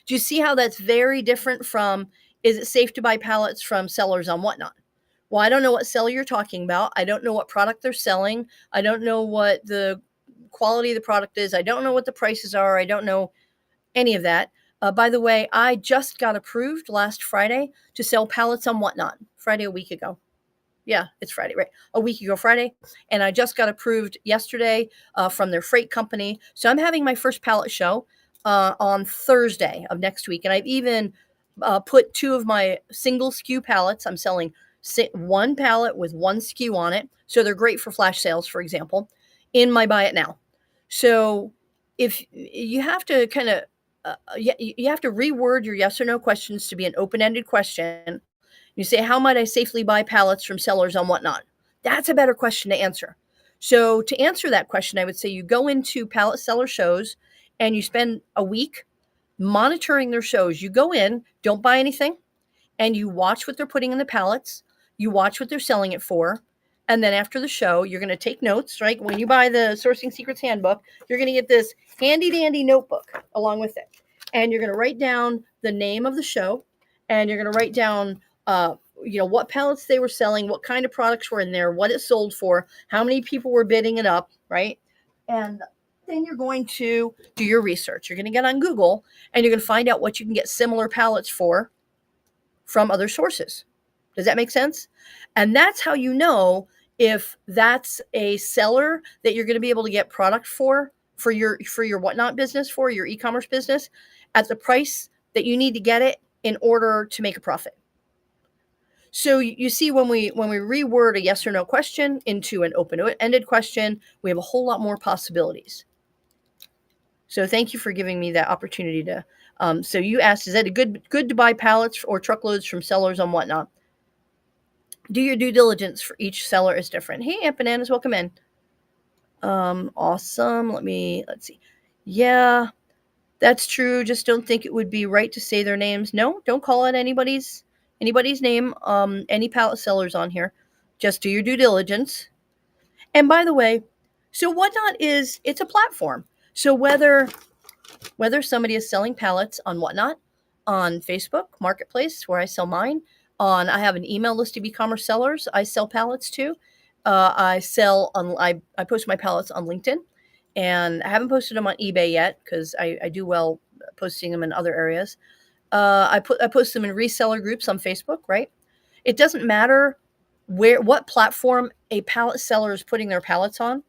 Do you see how that's very different from, is it safe to buy pallets from sellers on whatnot? Well, I don't know what seller you're talking about. I don't know what product they're selling. I don't know what the quality of the product is. I don't know what the prices are. I don't know any of that. By the way, I just got approved last Friday to sell pallets on whatnot, Friday a week ago. Yeah, it's Friday, right? A week ago Friday. And I just got approved yesterday from their freight company. So I'm having my first pallet show on Thursday of next week. And I've even put 2 of my single SKU pallets. I'm selling one pallet with one SKU on it. So they're great for flash sales, for example, in my Buy It Now. So if you have to kind of, you have to reword your yes or no questions to be an open-ended question. You say, how might I safely buy pallets from sellers on Whatnot? That's a better question to answer. So to answer that question, I would say you go into pallet seller shows and you spend a week monitoring their shows. You go in, don't buy anything, and you watch what they're putting in the pallets. You watch what they're selling it for. And then after the show, you're going to take notes, right? When you buy the Sourcing Secrets Handbook, you're going to get this handy dandy notebook along with it. And you're going to write down the name of the show, and you're going to write down, what pallets they were selling, what kind of products were in there, what it sold for, how many people were bidding it up, right? And then you're going to do your research. You're going to get on Google, and you're going to find out what you can get similar pallets for from other sources. Does that make sense? And that's how you know if that's a seller that you're going to be able to get product for your Whatnot business, for your e-commerce business, at the price that you need to get it in order to make a profit. So you see, when we reword a yes or no question into an open-ended question, we have a whole lot more possibilities. So thank you for giving me that opportunity to. So you asked, is that a good to buy pallets or truckloads from sellers on Whatnot? Do your due diligence for each seller is different. Hey, Aunt Bananas, welcome in. Awesome. Let's see. Yeah, that's true. Just don't think it would be right to say their names. No, don't call out anybody's name. Any pallet sellers on here. Just do your due diligence. And by the way, so Whatnot it's a platform. So whether somebody is selling pallets on Whatnot, on Facebook Marketplace, where I sell mine, I have an email list of e-commerce sellers I sell pallets to. I post my pallets on LinkedIn, and I haven't posted them on eBay yet because I do well posting them in other areas. I post them in reseller groups on Facebook, right? It doesn't matter what platform a pallet seller is putting their pallets on.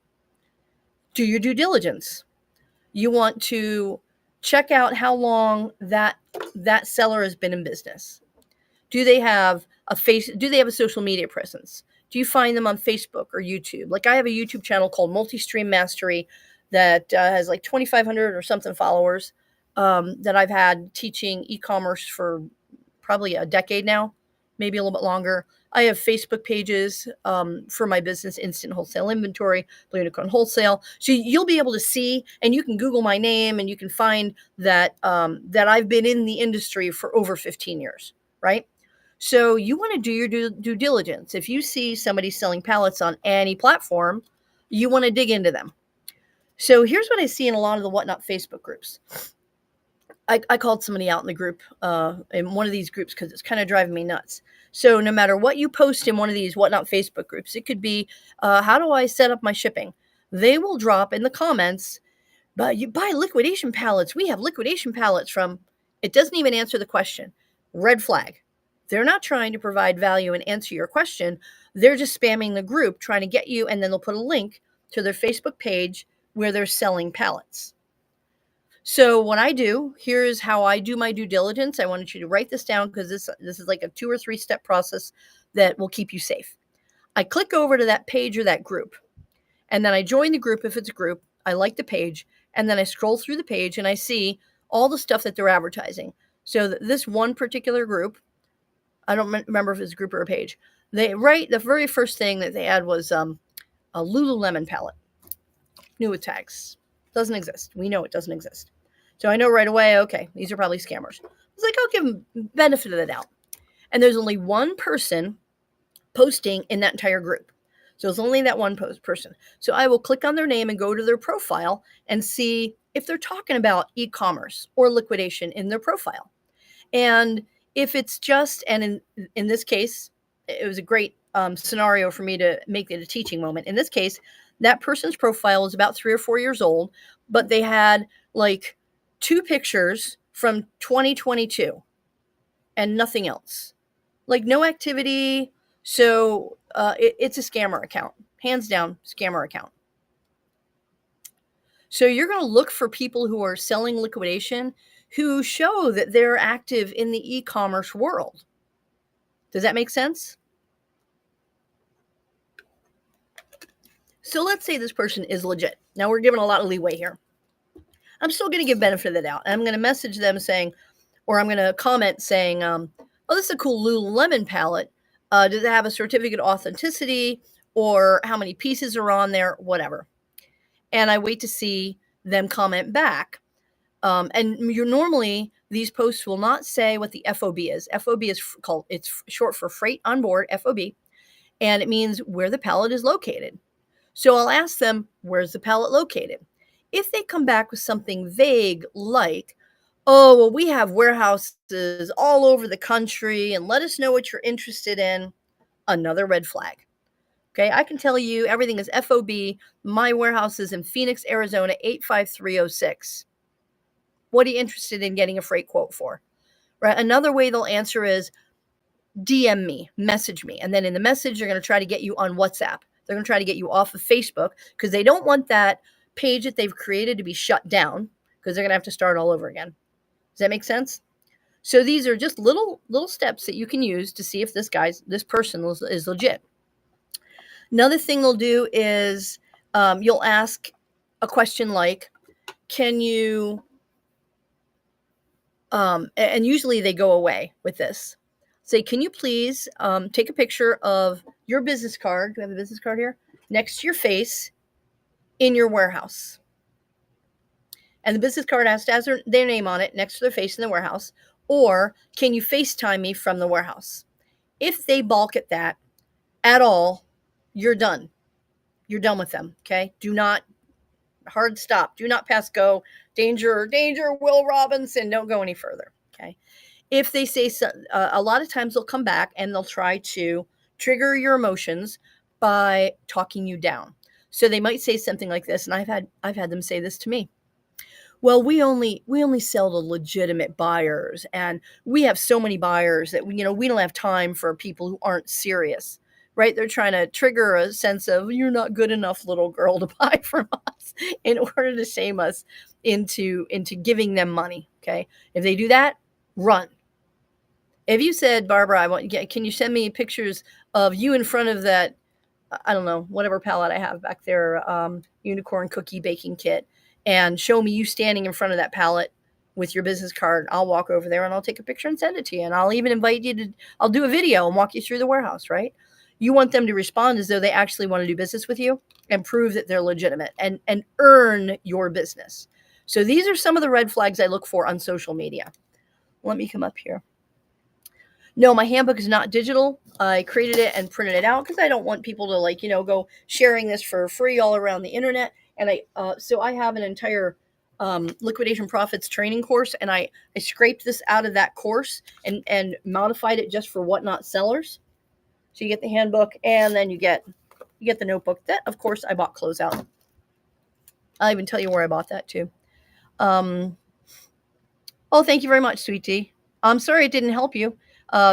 Do your due diligence. You want to check out how long that seller has been in business. Do they have a social media presence? Do you find them on Facebook or YouTube? Like, I have a YouTube channel called Multi-Stream Mastery that has like 2,500 or something followers, that I've had teaching e-commerce for probably a decade now, maybe a little bit longer. I have Facebook pages for my business, Instant Wholesale Inventory, Blue Unicorn Wholesale. So you'll be able to see, and you can Google my name, and you can find that I've been in the industry for over 15 years, right? So you want to do your due diligence. If you see somebody selling pallets on any platform, you want to dig into them. So here's what I see in a lot of the Whatnot Facebook groups. I called somebody out in the group, in one of these groups, because it's kind of driving me nuts. So no matter what you post in one of these Whatnot Facebook groups, it could be, how do I set up my shipping? They will drop in the comments, but you buy liquidation pallets. We have liquidation pallets from, it doesn't even answer the question. Red flag. They're not trying to provide value and answer your question. They're just spamming the group, trying to get you, and then they'll put a link to their Facebook page where they're selling pallets. So what I do, here's how I do my due diligence. I wanted you to write this down because this is like a 2 or 3 step process that will keep you safe. I click over to that page or that group, and then I join the group if it's a group. I like the page, and then I scroll through the page and I see all the stuff that they're advertising. So this one particular group, I don't remember if it's a group or a page. The very first thing that they had was a Lululemon pallet, new with tags. Doesn't exist. We know it doesn't exist. So I know right away, okay, these are probably scammers. It's like, I'll give them benefit of the doubt. And there's only one person posting in that entire group. So it's only that one person. So I will click on their name and go to their profile and see if they're talking about e-commerce or liquidation in their profile. And if it's just, and in this case, it was a great scenario for me to make it a teaching moment. In this case, that person's profile was about 3 or 4 years old, but they had like 2 pictures from 2022 and nothing else. Like, no activity. So it's a scammer account, hands down, scammer account. So you're going to look for people who are selling liquidation who show that they're active in the e-commerce world. Does that make sense? So let's say this person is legit. Now we're giving a lot of leeway here. I'm still going to give benefit of the doubt. I'm going to message them saying, or I'm going to comment saying, oh, this is a cool Lululemon pallet. Does it have a certificate of authenticity, or how many pieces are on there, whatever. And I wait to see them comment back. And you're normally, these posts will not say what the FOB is. FOB is called, it's short for freight on board, FOB, and it means where the pallet is located. So I'll ask them, where's the pallet located? If they come back with something vague like, oh, well, we have warehouses all over the country and let us know what you're interested in, another red flag. Okay, I can tell you everything is FOB. My warehouse is in Phoenix, Arizona, 85306. What are you interested in getting a freight quote for? Right. Another way they'll answer is DM me, message me. And then in the message, they're going to try to get you on WhatsApp. They're going to try to get you off of Facebook because they don't want that page that they've created to be shut down because they're going to have to start all over again. Does that make sense? So these are just little steps that you can use to see if this person is legit. Another thing they'll do is you'll ask a question like, can you, and usually they go away with this. Say, can you please take a picture of your business card? Do we have a business card here? Next to your face in your warehouse. And the business card has to have their name on it next to their face in the warehouse. Or can you FaceTime me from the warehouse? If they balk at that at all, you're done. You're done with them, okay? Do not, hard stop. Do not pass go. Danger, Will Robinson. Don't go any further, okay? If they say so, a lot of times they'll come back and they'll try to trigger your emotions by talking you down. So they might say something like this, and I've had them say this to me. Well, we only sell to legitimate buyers, and we have so many buyers that we don't have time for people who aren't serious, right? They're trying to trigger a sense of you're not good enough, little girl, to buy from us in order to shame us into giving them money. Okay, if they do that, run. If you said, Barbara, can you send me pictures of you in front of that, I don't know, whatever pallet I have back there, unicorn cookie baking kit, and show me you standing in front of that pallet with your business card, I'll walk over there and I'll take a picture and send it to you. And I'll even invite you to, I'll do a video and walk you through the warehouse, right? You want them to respond as though they actually want to do business with you and prove that they're legitimate and earn your business. So these are some of the red flags I look for on social media. Let me come up here. No, my handbook is not digital. I created it and printed it out because I don't want people to go sharing this for free all around the internet. And so I have an entire liquidation profits training course, and I scraped this out of that course and modified it just for whatnot sellers. So you get the handbook, and then you get the notebook that, of course, I bought closeout. I'll even tell you where I bought that too. Oh, thank you very much, Sweet Tea. I'm sorry it didn't help you.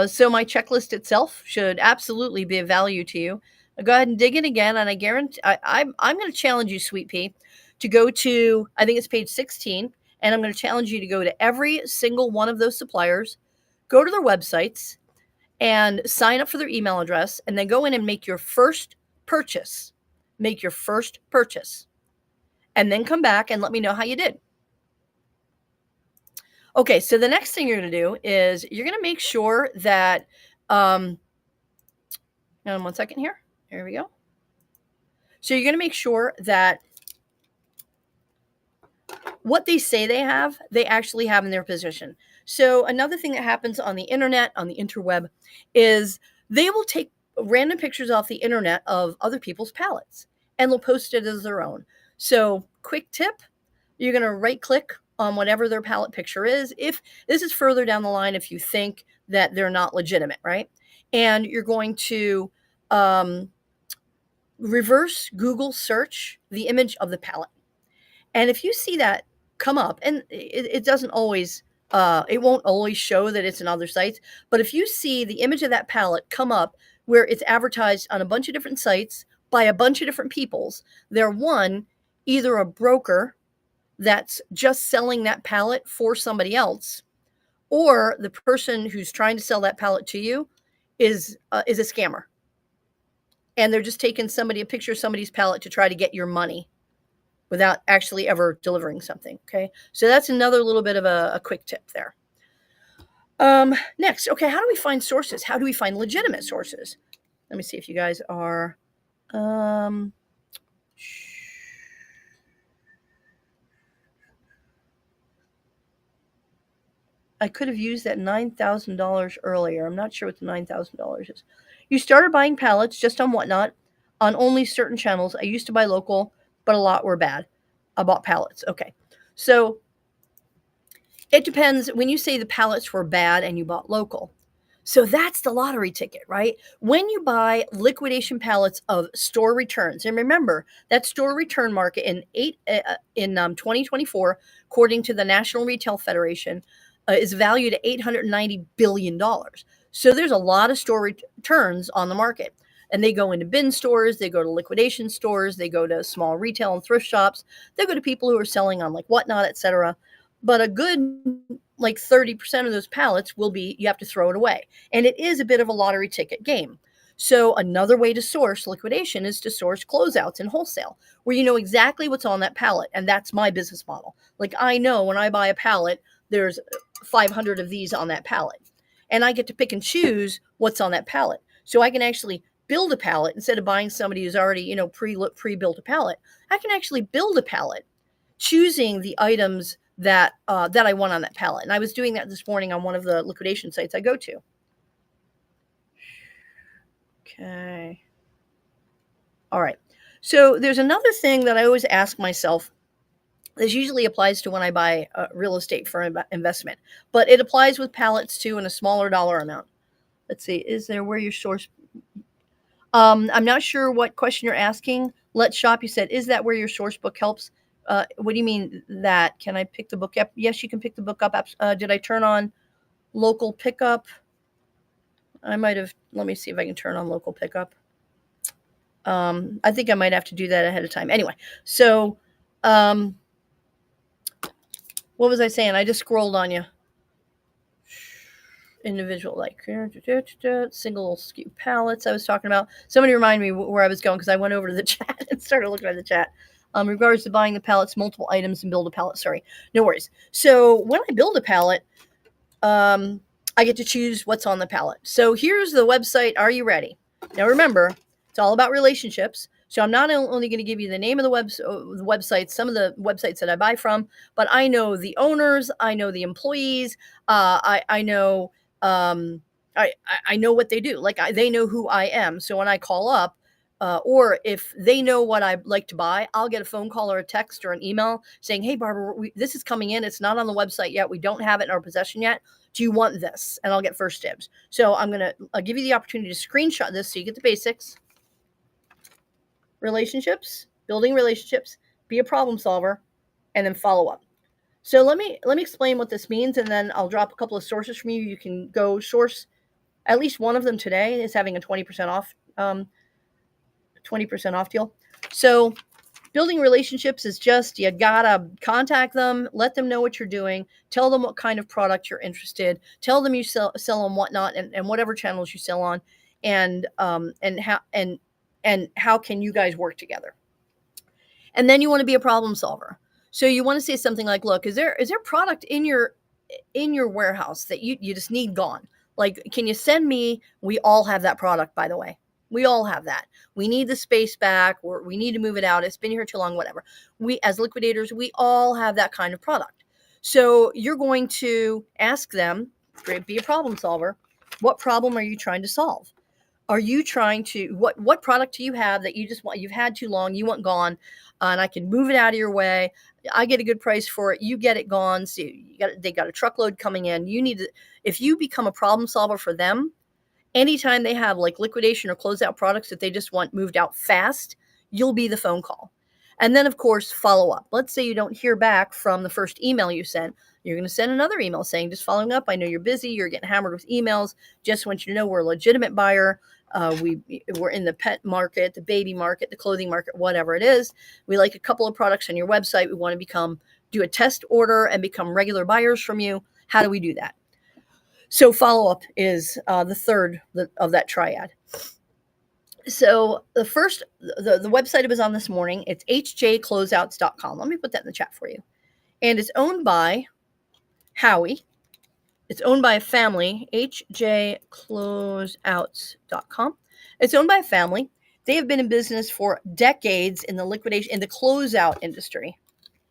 So my checklist itself should absolutely be of value to you. Go ahead and dig in again, and I guarantee I'm going to challenge you, Sweet Pea, to go to, I think it's page 16, and I'm going to challenge you to go to every single one of those suppliers, go to their websites, and sign up for their email address, and then go in and make your first purchase. Make your first purchase. And then come back and let me know how you did. Okay, so the next thing you're going to do is you're going to make sure that, hang on one second here. Here we go. So you're going to make sure that what they say they have, they actually have in their position. So another thing that happens on the internet, on the interweb, is they will take random pictures off the internet of other people's pallets and they'll post it as their own. So quick tip, you're going to right click on whatever their pallet picture is. If this is further down the line, if you think that they're not legitimate, right? And you're going to reverse Google search the image of the pallet. And if you see that come up, and it doesn't always, it won't always show that it's in other sites, but if you see the image of that pallet come up where it's advertised on a bunch of different sites by a bunch of different peoples. They're either a broker that's just selling that pallet for somebody else, or the person who's trying to sell that pallet to you is a scammer, and they're just taking a picture of somebody's pallet to try to get your money without actually ever delivering something. Okay, so that's another little bit of a quick tip there. Next, okay, how do we find sources? How do we find legitimate sources? Let me see if you guys are. I could have used that $9,000 earlier. I'm not sure what the $9,000 is. You started buying pallets just on Whatnot on only certain channels. I used to buy local, but a lot were bad. I bought pallets. Okay. So it depends. When you say the pallets were bad and you bought local, so that's the lottery ticket, right? When you buy liquidation pallets of store returns, and remember that store return market in 2024, according to the National Retail Federation, is valued at $890 billion. So there's a lot of store returns on the market. And they go into bin stores, they go to liquidation stores, they go to small retail and thrift shops, they go to people who are selling on like Whatnot, etc. But a good like 30% of those pallets will be, you have to throw it away. And it is a bit of a lottery ticket game. So another way to source liquidation is to source closeouts in wholesale, where you know exactly what's on that pallet. And that's my business model. Like I know when I buy a pallet, there's 500 of these on that pallet. And I get to pick and choose what's on that pallet. So I can actually build a pallet instead of buying somebody who's already, pre-built a pallet. I can actually build a pallet choosing the items that I want on that pallet. And I was doing that this morning on one of the liquidation sites I go to. Okay. All right. So there's another thing that I always ask myself. This usually applies to when I buy real estate for investment, but it applies with pallets too in a smaller dollar amount. Let's see. Is there where your source? I'm not sure what question you're asking. Let's Shop, you said, is that where your source book helps? What do you mean that? Can I pick the book up? Yes, you can pick the book up. Did I turn on local pickup? I might have. Let me see if I can turn on local pickup. I think I might have to do that ahead of time. Anyway, so what was I saying? I just scrolled on you. Individual, like single SKU pallets I was talking about. Somebody remind me where I was going, because I went over to the chat and started looking at the chat. In regards to buying the pallets, multiple items, and build a pallet. Sorry, no worries. So when I build a pallet, I get to choose what's on the pallet. So here's the website. Are you ready? Now remember, it's all about relationships. So I'm not only going to give you the name of the website, some of the websites that I buy from, but I know the owners, I know the employees, I know I know what they do. Like they know who I am. So when I call up, or if they know what I like to buy, I'll get a phone call or a text or an email saying, hey, Barbara, this is coming in. It's not on the website yet. We don't have it in our possession yet. Do you want this? And I'll get first dibs. So I'll give you the opportunity to screenshot this so you get the basics. Relationships, building relationships, be a problem solver, and then follow up. So let me explain what this means, and then I'll drop a couple of sources from you. You can go source at least one of them today. Is having a 20% off 20% off deal. So building relationships is just, you gotta contact them, let them know what you're doing, tell them what kind of product you're interested, tell them you sell on Whatnot and whatever channels you sell on, and how can you guys work together. And then you want to be a problem solver. So you want to say something like, look, is there product in your warehouse that you just need gone? Like, can you send me, we all have that product, by the way. We all have that. We need the space back, or we need to move it out. It's been here too long, whatever. We, as liquidators, we all have that kind of product. So you're going to ask them, be a problem solver. What problem are you trying to solve? Are you trying to, what product do you have that you just want, you've had too long, you want gone, and I can move it out of your way. I get a good price for it. You get it gone. So they got a truckload coming in. You need to, if you become a problem solver for them, anytime they have like liquidation or closeout products that they just want moved out fast, you'll be the phone call. And then, of course, follow up. Let's say you don't hear back from the first email you sent. You're going to send another email saying, just following up. I know you're busy. You're getting hammered with emails. Just want you to know we're a legitimate buyer. We're in the pet market, the baby market, the clothing market, whatever it is. We like a couple of products on your website. We want to do a test order and become regular buyers from you. How do we do that? So follow up is the third of that triad. So the first, the website it was on this morning, it's hjcloseouts.com. Let me put that in the chat for you. And it's owned by Howie. It's owned by a family, hjcloseouts.com. It's owned by a family. They have been in business for decades in the liquidation, in the closeout industry.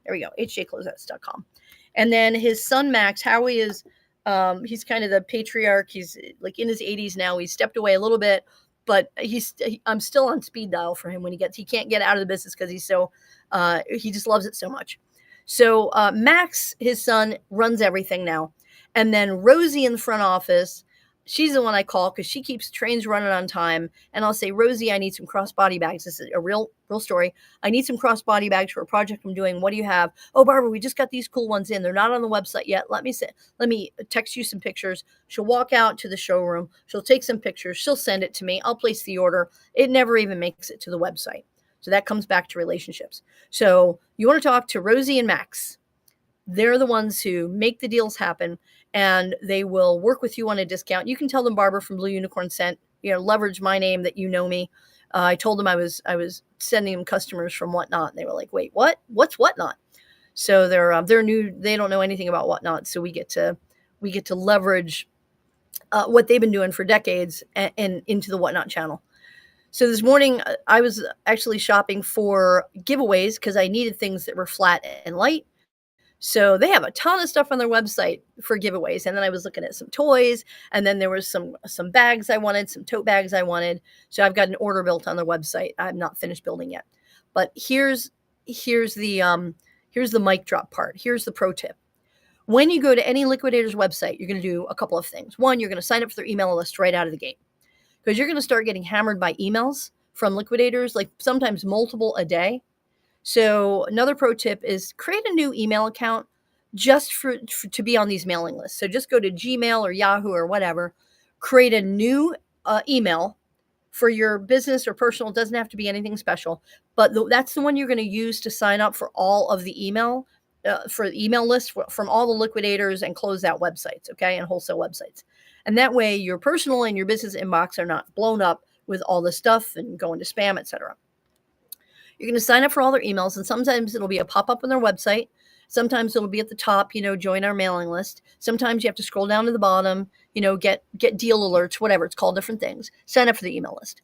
There we go, hjcloseouts.com. And then his son, Max, Howie is, he's kind of the patriarch. He's like in his 80s now. He's stepped away a little bit, but I'm still on speed dial for him when he can't get out of the business because he just loves it so much. So Max, his son, runs everything now. And then Rosie in the front office, she's the one I call because she keeps trains running on time. And I'll say, Rosie, I need some crossbody bags. This is a real story. I need some crossbody bags for a project I'm doing. What do you have? Oh, Barbara, we just got these cool ones in. They're not on the website yet. Let me text you some pictures. She'll walk out to the showroom. She'll take some pictures. She'll send it to me. I'll place the order. It never even makes it to the website. So that comes back to relationships. So you want to talk to Rosie and Max. They're the ones who make the deals happen, and they will work with you on a discount. You can tell them Barbara from Blue Unicorn sent, leverage my name that you know me. I told them I was sending them customers from Whatnot, and they were like, "Wait, what? What's Whatnot?" So they're new. They don't know anything about Whatnot, so we get to leverage what they've been doing for decades and into the Whatnot channel. So this morning I was actually shopping for giveaways because I needed things that were flat and light. So they have a ton of stuff on their website for giveaways. And then I was looking at some toys, and then there was some bags I wanted, some tote bags I wanted. So I've got an order built on their website. I'm not finished building yet. But here's the mic drop part. Here's the pro tip. When you go to any liquidator's website, you're going to do a couple of things. One, you're going to sign up for their email list right out of the gate, because you're going to start getting hammered by emails from liquidators, like sometimes multiple a day. So another pro tip is create a new email account just to be on these mailing lists. So just go to Gmail or Yahoo or whatever, create a new email for your business or personal. It doesn't have to be anything special, but that's the one you're going to use to sign up for all of the email, for the email list from all the liquidators and closeout websites, okay, and wholesale websites. And that way your personal and your business inbox are not blown up with all this stuff and going to spam, etc. You're going to sign up for all their emails, and sometimes it'll be a pop-up on their website. Sometimes it'll be at the top, join our mailing list. Sometimes you have to scroll down to the bottom, get deal alerts, whatever. It's called different things. Sign up for the email list.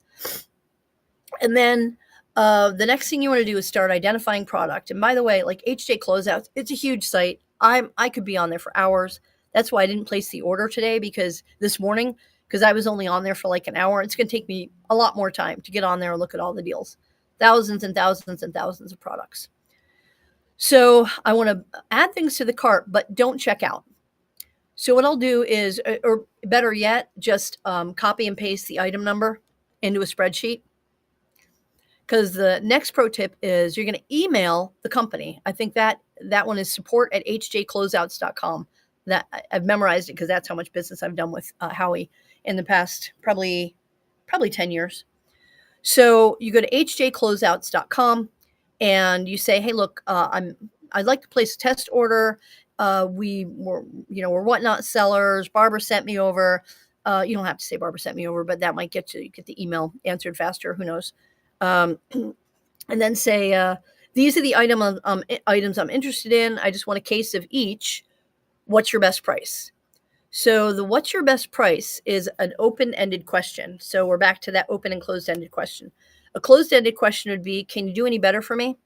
And then the next thing you want to do is start identifying product. And by the way, like HJ Closeouts, it's a huge site. I could be on there for hours. That's why I didn't place the order today, because I was only on there for like an hour. It's going to take me a lot more time to get on there and look at all the deals. Thousands and thousands and thousands of products. So I want to add things to the cart, but don't check out. So what I'll do is, or better yet, just copy and paste the item number into a spreadsheet. Because the next pro tip is you're going to email the company. I think that one is support@hjcloseouts.com. That I've memorized it because that's how much business I've done with Howie in the past, probably 10 years. So you go to hjcloseouts.com and you say, hey, look, I'd like to place a test order. We're Whatnot sellers. Barbara sent me over. You don't have to say Barbara sent me over, but that might get the email answered faster. Who knows? And then say, these are the items I'm interested in. I just want a case of each. What's your best price? So the what's your best price is an open-ended question. So we're back to that open and closed-ended question. A closed-ended question would be, can you do any better for me?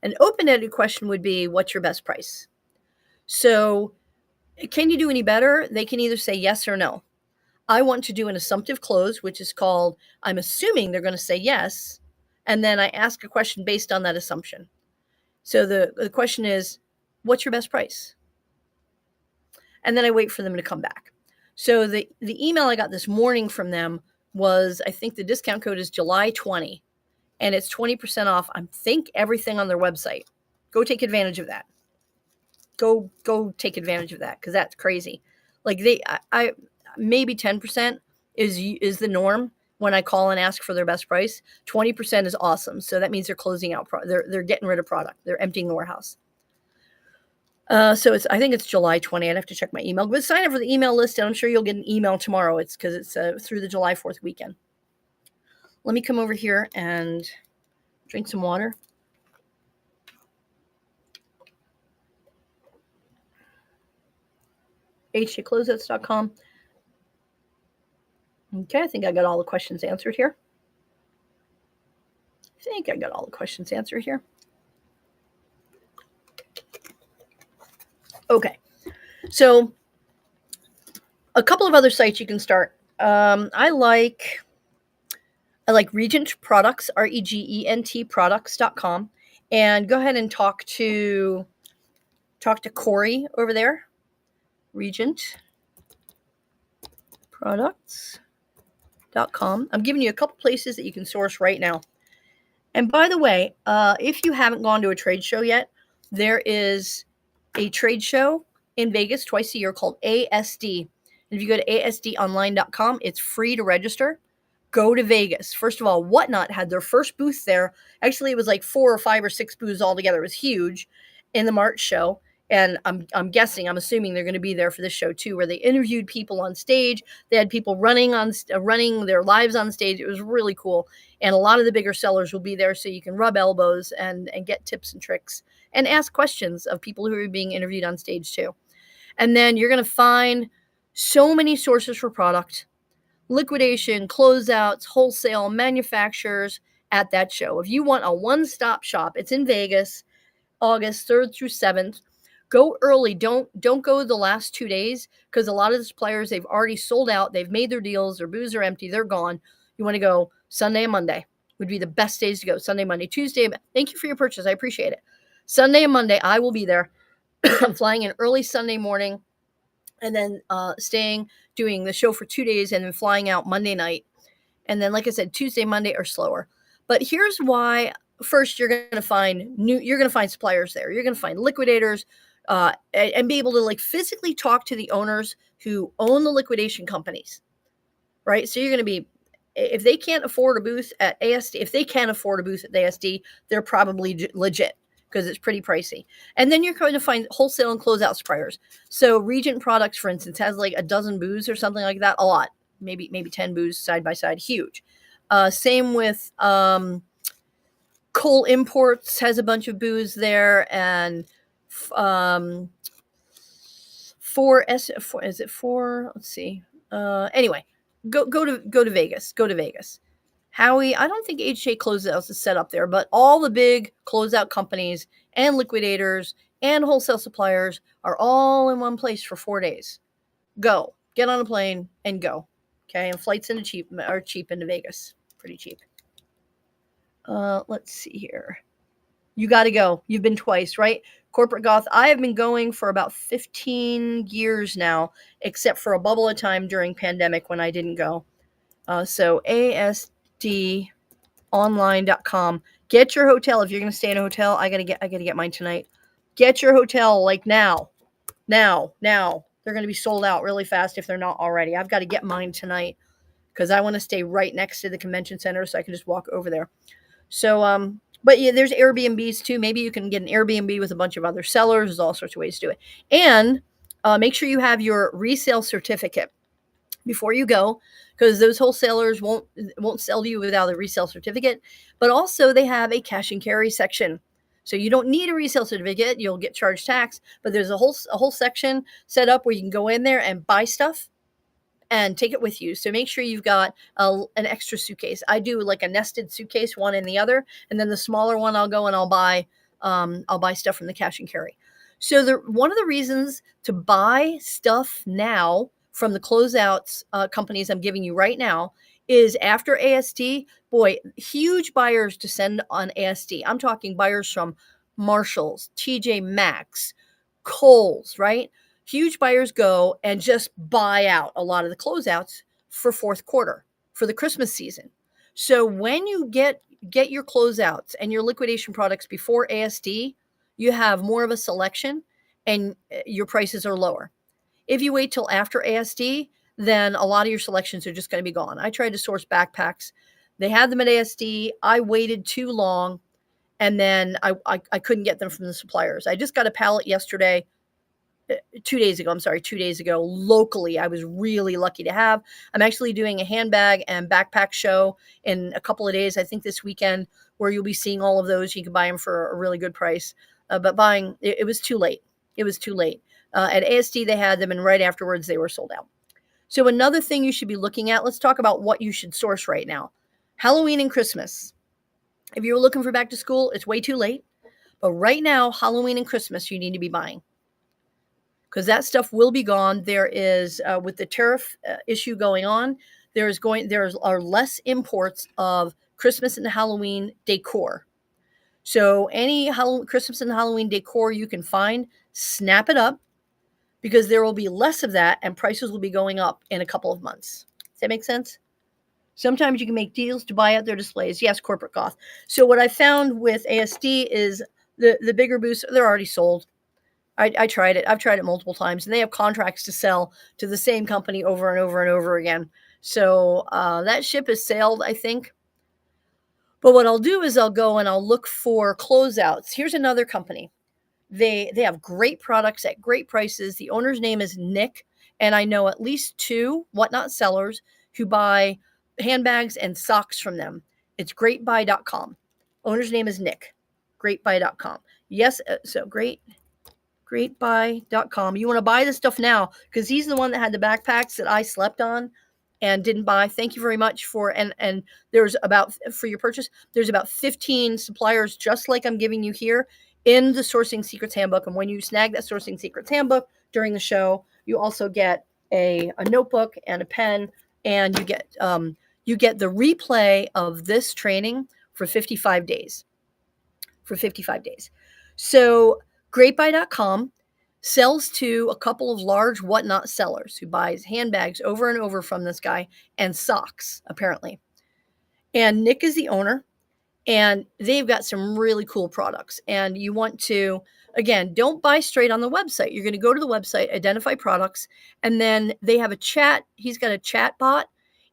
An open-ended question would be, what's your best price? So can you do any better? They can either say yes or no. I want to do an assumptive close, which is called, I'm assuming they're going to say yes, and then I ask a question based on that assumption. So the question is, what's your best price? And then I wait for them to come back. So the email I got this morning from them was, I think the discount code is July 20, and it's 20% off, I think, everything on their website. Go take advantage of that. Go take advantage of that, because that's crazy. Like I maybe 10% is the norm, when I call and ask for their best price. 20% is awesome. So that means they're closing out. They're getting rid of product. They're emptying the warehouse. So I think it's July 20. I'd have to check my email, but sign up for the email list, and I'm sure you'll get an email tomorrow. It's because it's through the July 4th weekend. Let me come over here and drink some water. hjcloseouts.com. Okay, I think I got all the questions answered here. Okay, so a couple of other sites you can start. I like Regent Products, REGENT products.com, and go ahead and talk to Corey over there. Regent products.com. I'm giving you a couple places that you can source right now. And by the way, if you haven't gone to a trade show yet, there is a trade show in Vegas twice a year called ASD. And if you go to asdonline.com, it's free to register. Go to Vegas. First of all, Whatnot had their first booth there. Actually, it was like 4 or 5 or 6 booths altogether. It was huge in the March show. And I'm assuming they're going to be there for this show too, where they interviewed people on stage. They had people running their lives on stage. It was really cool. And a lot of the bigger sellers will be there, so you can rub elbows and get tips and tricks and ask questions of people who are being interviewed on stage too. And then you're going to find so many sources for product, liquidation, closeouts, wholesale, manufacturers at that show. If you want a one-stop shop, it's in Vegas, August 3rd through 7th. Go early. Don't go the last 2 days, because a lot of the suppliers, they've already sold out. They've made their deals. Their booths are empty. They're gone. You want to go Sunday and Monday would be the best days to go. Sunday, Monday, Tuesday. Thank you for your purchase. I appreciate it. Sunday and Monday, I will be there. I'm flying in early Sunday morning, and then doing the show for 2 days, and then flying out Monday night. And then, like I said, Tuesday, Monday are slower. But here's why. First, you're going to find suppliers there. You're going to find liquidators, and be able to physically talk to the owners who own the liquidation companies, right? So you're going to be, if they can't afford a booth at ASD, they're probably legit, because it's pretty pricey. And then you're going to find wholesale and closeout suppliers. So Regent Products, for instance, has like a dozen booths or something like that. A lot, maybe 10 booths side by side, huge. Same with Coal Imports has a bunch of booths there, and anyway, go to Vegas. Howie, I don't think HJ Closeouts is set up there, but all the big closeout companies and liquidators and wholesale suppliers are all in one place for 4 days. Go, get on a plane and go. Okay, and flights are cheap into Vegas, pretty cheap. Let's see here. You got to go. You've been twice, right? Corporate Goth, I have been going for about 15 years now, except for a bubble of time during pandemic when I didn't go. So asdonline.com. Get your hotel. If you're going to stay in a hotel, I gotta get mine tonight. Get your hotel now. They're going to be sold out really fast if they're not already. I've got to get mine tonight, because I want to stay right next to the convention center, so I can just walk over there. So, but yeah, there's Airbnbs too. Maybe you can get an Airbnb with a bunch of other sellers. There's all sorts of ways to do it. And make sure you have your resale certificate before you go, because those wholesalers won't sell to you without a resale certificate. But also, they have a cash and carry section. So you don't need a resale certificate. You'll get charged tax, but there's a whole section set up where you can go in there and buy stuff and take it with you. So make sure you've got an extra suitcase. I do like a nested suitcase, one in the other, and then the smaller one I'll go and I'll buy stuff from the cash and carry. So one of the reasons to buy stuff now from the closeouts companies I'm giving you right now is after ASD, boy, huge buyers to send on ASD. I'm talking buyers from Marshalls, TJ Maxx, Kohl's, right? Huge buyers go and just buy out a lot of the closeouts for fourth quarter, for the Christmas season. So when you get your closeouts and your liquidation products before ASD, you have more of a selection and your prices are lower. If you wait till after ASD, then a lot of your selections are just going to be gone. I tried to source backpacks. They had them at ASD. I waited too long, and then I couldn't get them from the suppliers. I just got a pallet yesterday 2 days ago. I'm sorry, 2 days ago, locally. I was really lucky to have. I'm actually doing a handbag and backpack show in a couple of days, I think this weekend, where you'll be seeing all of those. You can buy them for a really good price. But buying, it was too late. It was too late. At ASD, they had them, and right afterwards, they were sold out. So, another thing you should be looking at, let's talk about what you should source right now. Halloween and Christmas. If you're looking for back to school, it's way too late. But right now, Halloween and Christmas, you need to be buying, because that stuff will be gone. There is, with the tariff issue going on, there are less imports of Christmas and Halloween decor. So any Christmas and Halloween decor you can find, snap it up, because there will be less of that and prices will be going up in a couple of months. Does that make sense? Sometimes you can make deals to buy out their displays. Yes, corporate goth. So what I found with ASD is the bigger booths, they're already sold. I tried it. I've tried it multiple times, and they have contracts to sell to the same company over and over and over again. So that ship has sailed, I think. But what I'll do is I'll go and I'll look for closeouts. Here's another company. They have great products at great prices. The owner's name is Nick, and I know at least 2 whatnot sellers who buy handbags and socks from them. It's greatbuy.com. Owner's name is Nick. Greatbuy.com. Yes, so greatbuy.com. You want to buy this stuff now, because he's the one that had the backpacks that I slept on and didn't buy. Thank you very much and there's about, for your purchase, there's about 15 suppliers just like I'm giving you here in the Sourcing Secrets Handbook. And when you snag that Sourcing Secrets Handbook during the show, you also get a notebook and a pen, and you get the replay of this training for 55 days. For 55 days. So greatbuy.com sells to a couple of large whatnot sellers who buys handbags over and over from this guy, and socks, apparently. And Nick is the owner, and they've got some really cool products. And you want to, again, don't buy straight on the website. You're going to go to the website, identify products, and then they have a chat. He's got a chat bot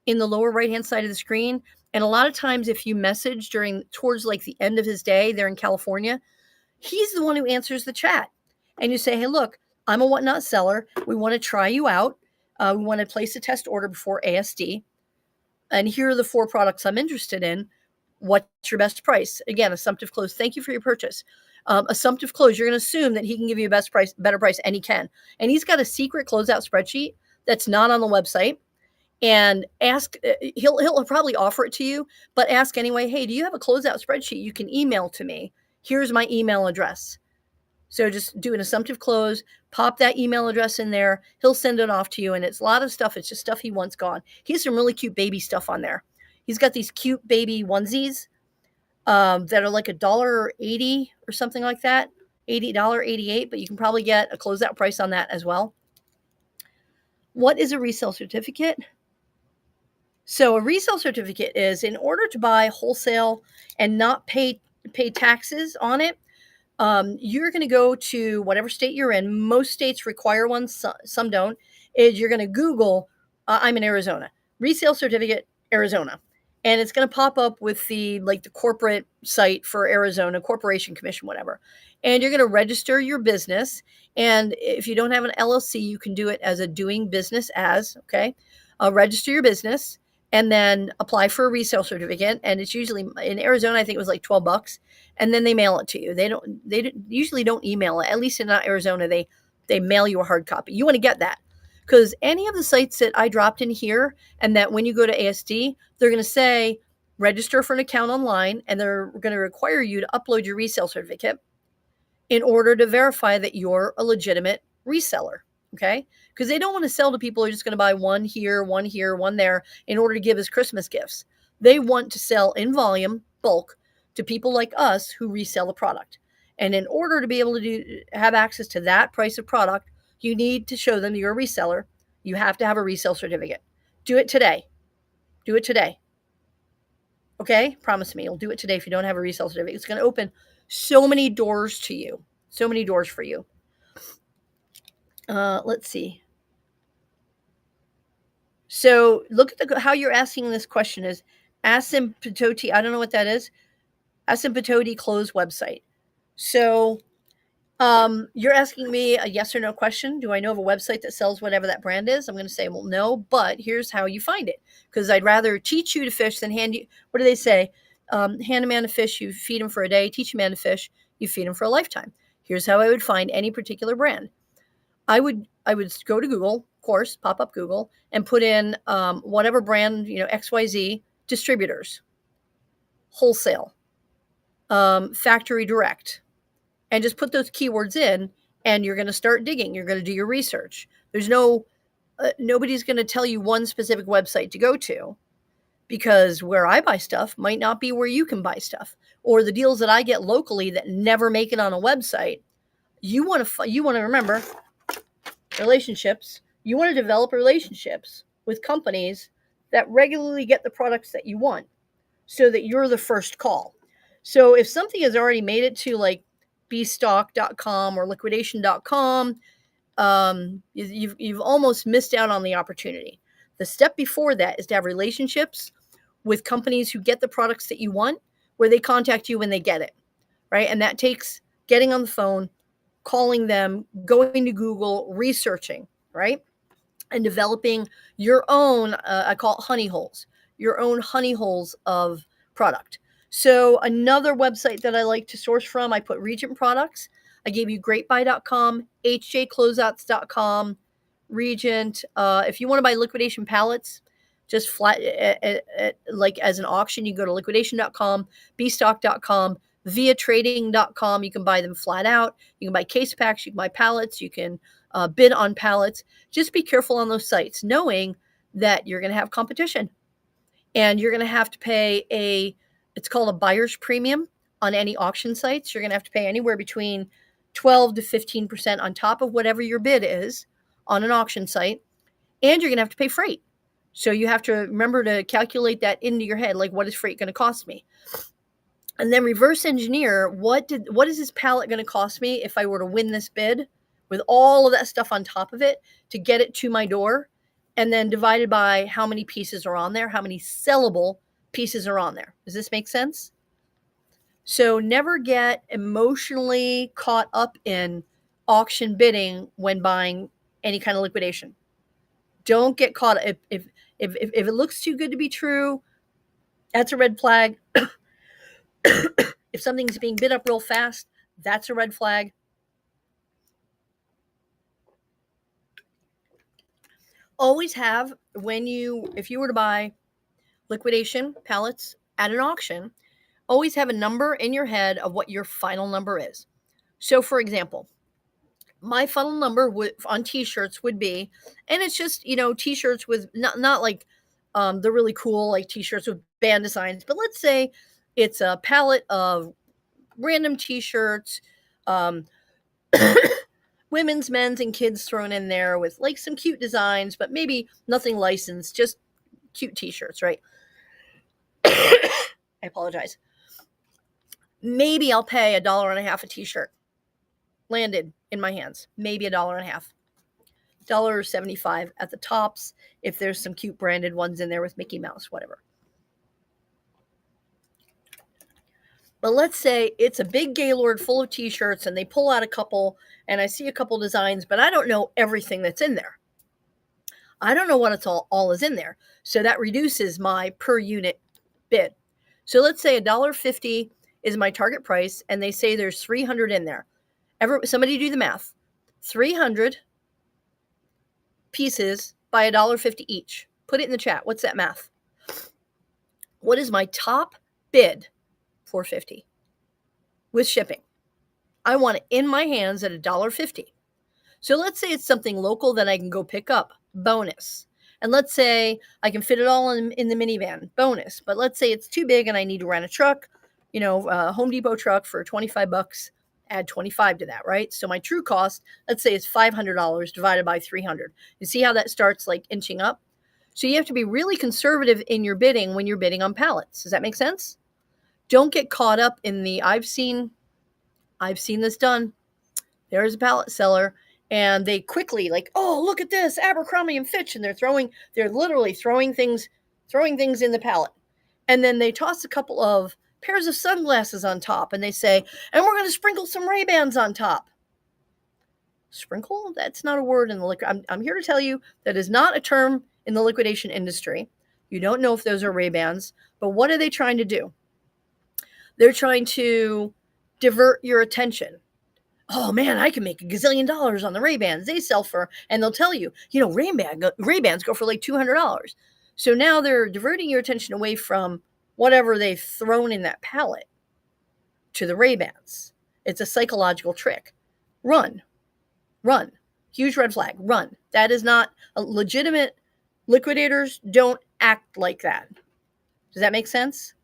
in the lower right-hand side of the screen. And a lot of times if you message towards like the end of his day, they're in California, he's the one who answers the chat. And you say, hey, look, I'm a whatnot seller. We want to try you out. We want to place a test order before ASD. And here are the 4 products I'm interested in. What's your best price? Again, assumptive close. Thank you for your purchase. Assumptive close. You're going to assume that he can give you a better price, and he can. And he's got a secret closeout spreadsheet that's not on the website. And ask, he'll probably offer it to you, but ask anyway, hey, do you have a closeout spreadsheet you can email to me? Here's my email address. So just do an assumptive close, pop that email address in there. He'll send it off to you. And it's a lot of stuff. It's just stuff he wants gone. He has some really cute baby stuff on there. He's got these cute baby onesies that are like $1.80 or something like that, $88, but you can probably get a closeout price on that as well. What is a resale certificate? So a resale certificate is, in order to buy wholesale and not pay taxes on it, you're going to go to whatever state you're in. Most states require one, some don't. Is you're going to Google, I'm in Arizona, resale certificate, Arizona. And it's going to pop up with the corporate site for Arizona, Corporation Commission, whatever. And you're going to register your business. And if you don't have an LLC, you can do it as a doing business as, okay? Register your business and then apply for a resale certificate. And it's usually, in Arizona, I think it was like $12. And then they mail it to you. They usually don't email it. At least in Arizona, they mail you a hard copy. You want to get that, because any of the sites that I dropped in here, and that when you go to ASD, they're going to say register for an account online, and they're going to require you to upload your resale certificate in order to verify that you're a legitimate reseller. Okay, because they don't want to sell to people who are just going to buy one here, one there in order to give as Christmas gifts. They want to sell in volume, bulk, to people like us who resell a product. And in order to be able to have access to that price of product, you need to show them you're a reseller. You have to have a resale certificate. Do it today. Do it today. Okay? Promise me you'll do it today if you don't have a resale certificate. It's going to open so many doors to you. So many doors for you. Let's see. So look at how you're asking this question is asymptote. I don't know what that is. Asymptote close website. So you're asking me a yes or no question. Do I know of a website that sells whatever that brand is? I'm going to say, well, no, but here's how you find it. Because I'd rather teach you to fish than hand you, what do they say? Hand a man a fish, you feed him for a day. Teach a man to fish, you feed him for a lifetime. Here's how I would find any particular brand. I would go to Google, of course, pop up Google, and put in whatever brand, XYZ, distributors, wholesale, factory direct, and just put those keywords in, and you're going to start digging. You're going to do your research. There's nobody's going to tell you one specific website to go to, because where I buy stuff might not be where you can buy stuff, or the deals that I get locally that never make it on a website. You want to remember relationships. You want to develop relationships with companies that regularly get the products that you want, so that you're the first call. So if something has already made it to like bstock.com or liquidation.com, you've almost missed out on the opportunity. The step before that is to have relationships with companies who get the products that you want, where they contact you when they get it, right? And that takes getting on the phone, calling them, going to Google, researching, right? And developing your own, I call it honey holes, your own honey holes of product. So another website that I like to source from, I put Regent products. I gave you greatbuy.com, hjcloseouts.com, Regent. If you want to buy liquidation pallets, just flat, like as an auction, you go to liquidation.com, bstock.com, via trading.com. You can buy them flat out. You can buy case packs. You can buy pallets. You can bid on pallets. Just be careful on those sites, knowing that you're going to have competition, and you're going to have to pay it's called a buyer's premium on any auction sites. You're going to have to pay anywhere between 12 to 15% on top of whatever your bid is on an auction site. And you're going to have to pay freight. So you have to remember to calculate that into your head. Like, what is freight going to cost me? And then reverse engineer, what is this pallet going to cost me if I were to win this bid with all of that stuff on top of it to get it to my door, and then divided by how many pieces are on there, how many sellable pieces are on there. Does this make sense? So never get emotionally caught up in auction bidding when buying any kind of liquidation. Don't get caught. If it looks too good to be true, that's a red flag. If something's being bid up real fast, that's a red flag. Always have, if you were to buy liquidation pallets at an auction, always have a number in your head of what your final number is. So for example, my final number on t-shirts would be, and it's just, t-shirts with not like the really cool like t-shirts with band designs, but let's say it's a pallet of random t-shirts, women's, men's, and kids thrown in there with like some cute designs, but maybe nothing licensed, just cute t-shirts, right? I apologize. Maybe I'll pay $1.50 a t-shirt landed in my hands. Maybe $1.50. $1.75 at the tops if there's some cute branded ones in there with Mickey Mouse, whatever. But let's say it's a big Gaylord full of t-shirts and they pull out a couple and I see a couple designs, but I don't know everything that's in there. I don't know what it's all is in there. So that reduces my per unit bid. So let's say $1.50 is my target price and they say there's 300 in there. Somebody do the math. 300 pieces by $1.50 each. Put it in the chat. What's that math? What is my top bid? $4.50 with shipping. I want it in my hands at $1.50. So let's say it's something local that I can go pick up. Bonus. And let's say I can fit it all in the minivan. Bonus. But let's say it's too big and I need to rent a truck, a Home Depot truck for $25. Add 25 to that, right? So my true cost, let's say it's $500 divided by 300. You see how that starts like inching up? So you have to be really conservative in your bidding when you're bidding on pallets. Does that make sense? Don't get caught up in I've seen this done. There's a pallet seller and they quickly like, oh, look at this, Abercrombie and Fitch, and they're literally throwing things in the pallet. And then they toss a couple of pairs of sunglasses on top, and they say, and we're going to sprinkle some Ray-Bans on top. Sprinkle? That's not a word in the liquid. I'm here to tell you that is not a term in the liquidation industry. You don't know if those are Ray-Bans, but what are they trying to do? They're trying to divert your attention. Oh man, I can make $1 gazillion on the Ray-Bans. They sell for, and they'll tell you, Ray-Bans go for like $200. So now they're diverting your attention away from whatever they've thrown in that pallet to the Ray-Bans. It's a psychological trick. Run. Huge red flag. Run. That is not a legitimate. Liquidators don't act like that. Does that make sense?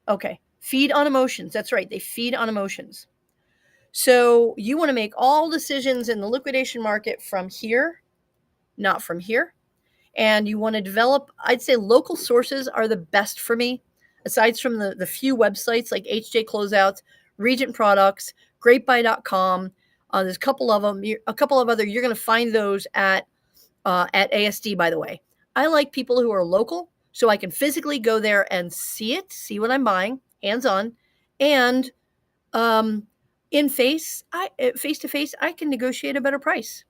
Okay. Feed on emotions. That's right. They feed on emotions. So you want to make all decisions in the liquidation market from here, not from here. And you want to develop, I'd say local sources are the best for me, aside from the few websites like HJ Closeouts, Regent Products, GreatBuy.com. There's a couple of them, you're going to find those at ASD, by the way. I like people who are local, so I can physically go there and see what I'm buying, hands-on, and face-to-face, I can negotiate a better price.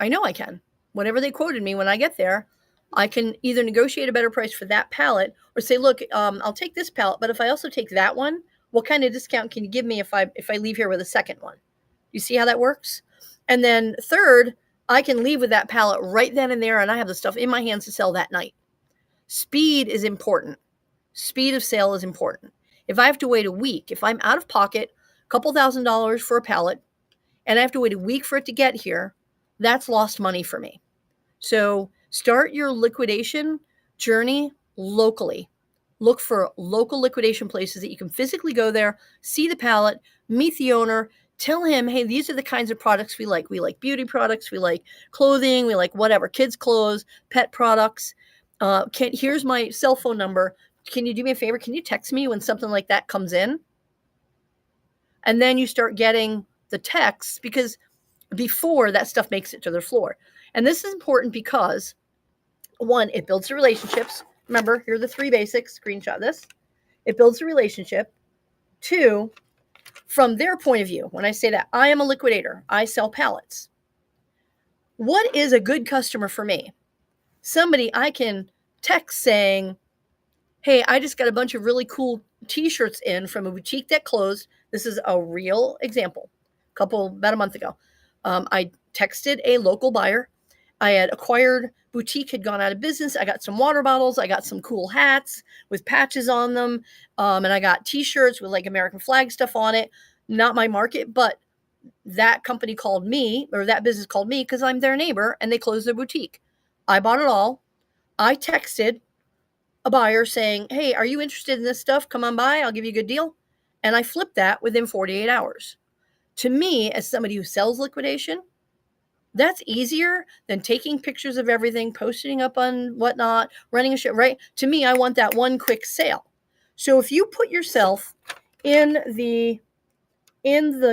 I know I can. Whatever they quoted me when I get there, I can either negotiate a better price for that pallet or say, look, I'll take this pallet, but if I also take that one, what kind of discount can you give me if I leave here with a second one? You see how that works? And then third, I can leave with that pallet right then and there, and I have the stuff in my hands to sell that night. Speed is important. Speed of sale is important. If I have to wait a week, if I'm out of pocket, a couple $1,000s for a pallet, and I have to wait a week for it to get here, that's lost money for me. So start your liquidation journey locally. Look for local liquidation places that you can physically go there, see the pallet, meet the owner, tell him, hey, these are the kinds of products we like. We like beauty products, we like clothing, we like whatever, kids' clothes, pet products. Here's my cell phone number. Can you do me a favor? Can you text me when something like that comes in? And then you start getting the texts, because before that stuff makes it to their floor. And this is important because, one, it builds the relationships. Remember, here are the 3 basics. Screenshot this. It builds a relationship. 2, from their point of view, when I say that, I am a liquidator. I sell pallets. What is a good customer for me? Somebody I can text saying, hey, I just got a bunch of really cool t-shirts in from a boutique that closed. This is a real example. About a month ago. I texted a local buyer. I had acquired, boutique had gone out of business. I got some water bottles. I got some cool hats with patches on them. And I got t-shirts with like American flag stuff on it. Not my market, but that company called me, or that business called me, because I'm their neighbor, and they closed their boutique. I bought it all. I texted a buyer saying, hey, are you interested in this stuff? Come on by. I'll give you a good deal. And I flipped that within 48 hours. To me, as somebody who sells liquidation, that's easier than taking pictures of everything, posting up on whatnot, running a show, right? To me, I want that one quick sale. So if you put yourself in the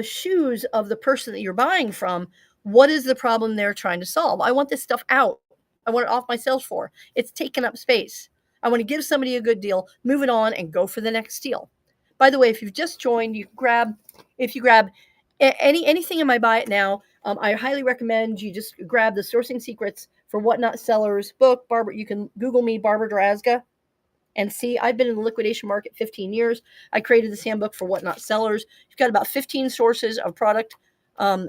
shoes of the person that you're buying from, what is the problem they're trying to solve? I want this stuff out. I want it off my sales floor. It's taking up space. I want to give somebody a good deal, move it on, and go for the next deal. By the way, if you've just joined, you grab anything in my Buy It Now, I highly recommend you just grab the Sourcing Secrets for Whatnot Sellers book. Barbara, you can Google me, Barbara Drazga, and see. I've been in the liquidation market 15 years. I created this handbook for Whatnot Sellers. You've got about 15 sources of product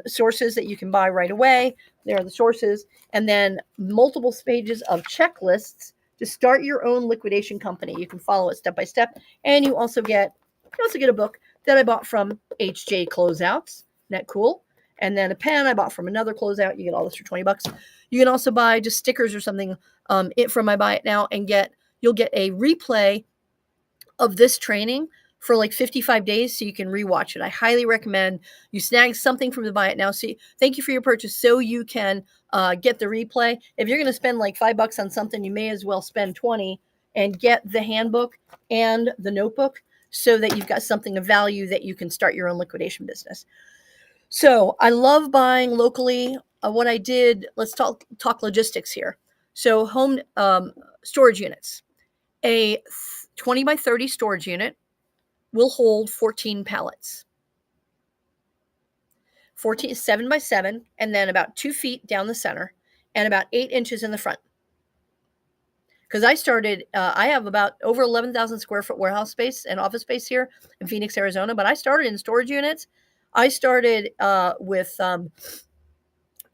sources that you can buy right away. There are the sources, and then multiple pages of checklists to start your own liquidation company. You can follow it step by step, and you also get a book that I bought from HJ Closeouts. Isn't that cool? And then a pen I bought from another closeout. You get all this for $20. You can also buy just stickers or something from my Buy It Now, and you'll get a replay of this training for like 55 days, so you can rewatch it. I highly recommend you snag something from the Buy It Now. So thank you for your purchase, so you can get the replay. If you're going to spend like $5 on something, you may as well spend 20 and get the handbook and the notebook, so that you've got something of value that you can start your own liquidation business. So I love buying locally. What I did, let's talk logistics here. So home storage units. A 20 by 30 storage unit will hold 14 pallets. 14, 7 by 7, and then about 2 feet down the center and about 8 inches in the front. Because I have about over 11,000 square foot warehouse space and office space here in Phoenix, Arizona, but I started in storage units. I started with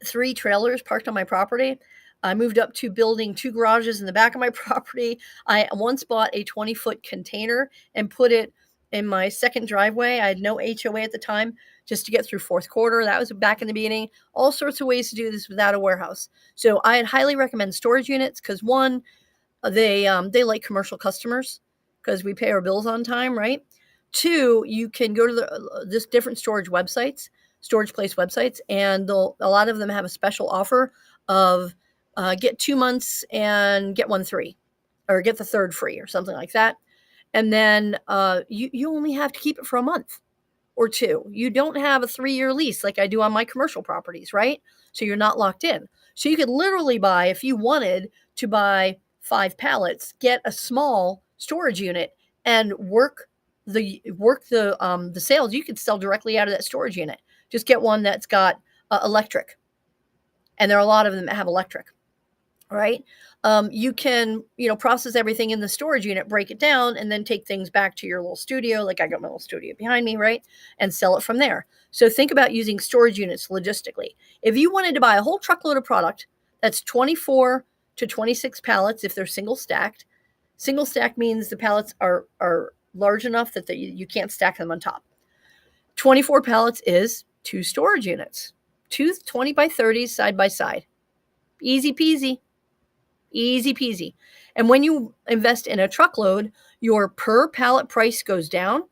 3 trailers parked on my property. I moved up to building 2 garages in the back of my property. I once bought a 20-foot container and put it in my second driveway. I had no HOA at the time just to get through fourth quarter. That was back in the beginning. All sorts of ways to do this without a warehouse. So I'd highly recommend storage units because one, they like commercial customers because we pay our bills on time, right? Two, you can go to this different storage place websites, and a lot of them have a special offer of get 2 months and get one free, or get the third free, or something like that. And then you only have to keep it for a month or two. You don't have a 3-year lease like I do on my commercial properties, right? So you're not locked in. So you could literally buy, if you wanted to buy 5 pallets, get a small storage unit and work the sales. You could sell directly out of that storage unit. Just get one that's got electric, and there are a lot of them that have electric. Right? You can, process everything in the storage unit, break it down, and then take things back to your little studio. Like I got my little studio behind me, right? And sell it from there. So think about using storage units logistically. If you wanted to buy a whole truckload of product that's 24 to 26 pallets, if they're single stacked means the pallets are large enough that you can't stack them on top. 24 pallets is 2 storage units, 2 20 by 30s side by side. Easy peasy. Easy peasy. And when you invest in a truckload, your per pallet price goes down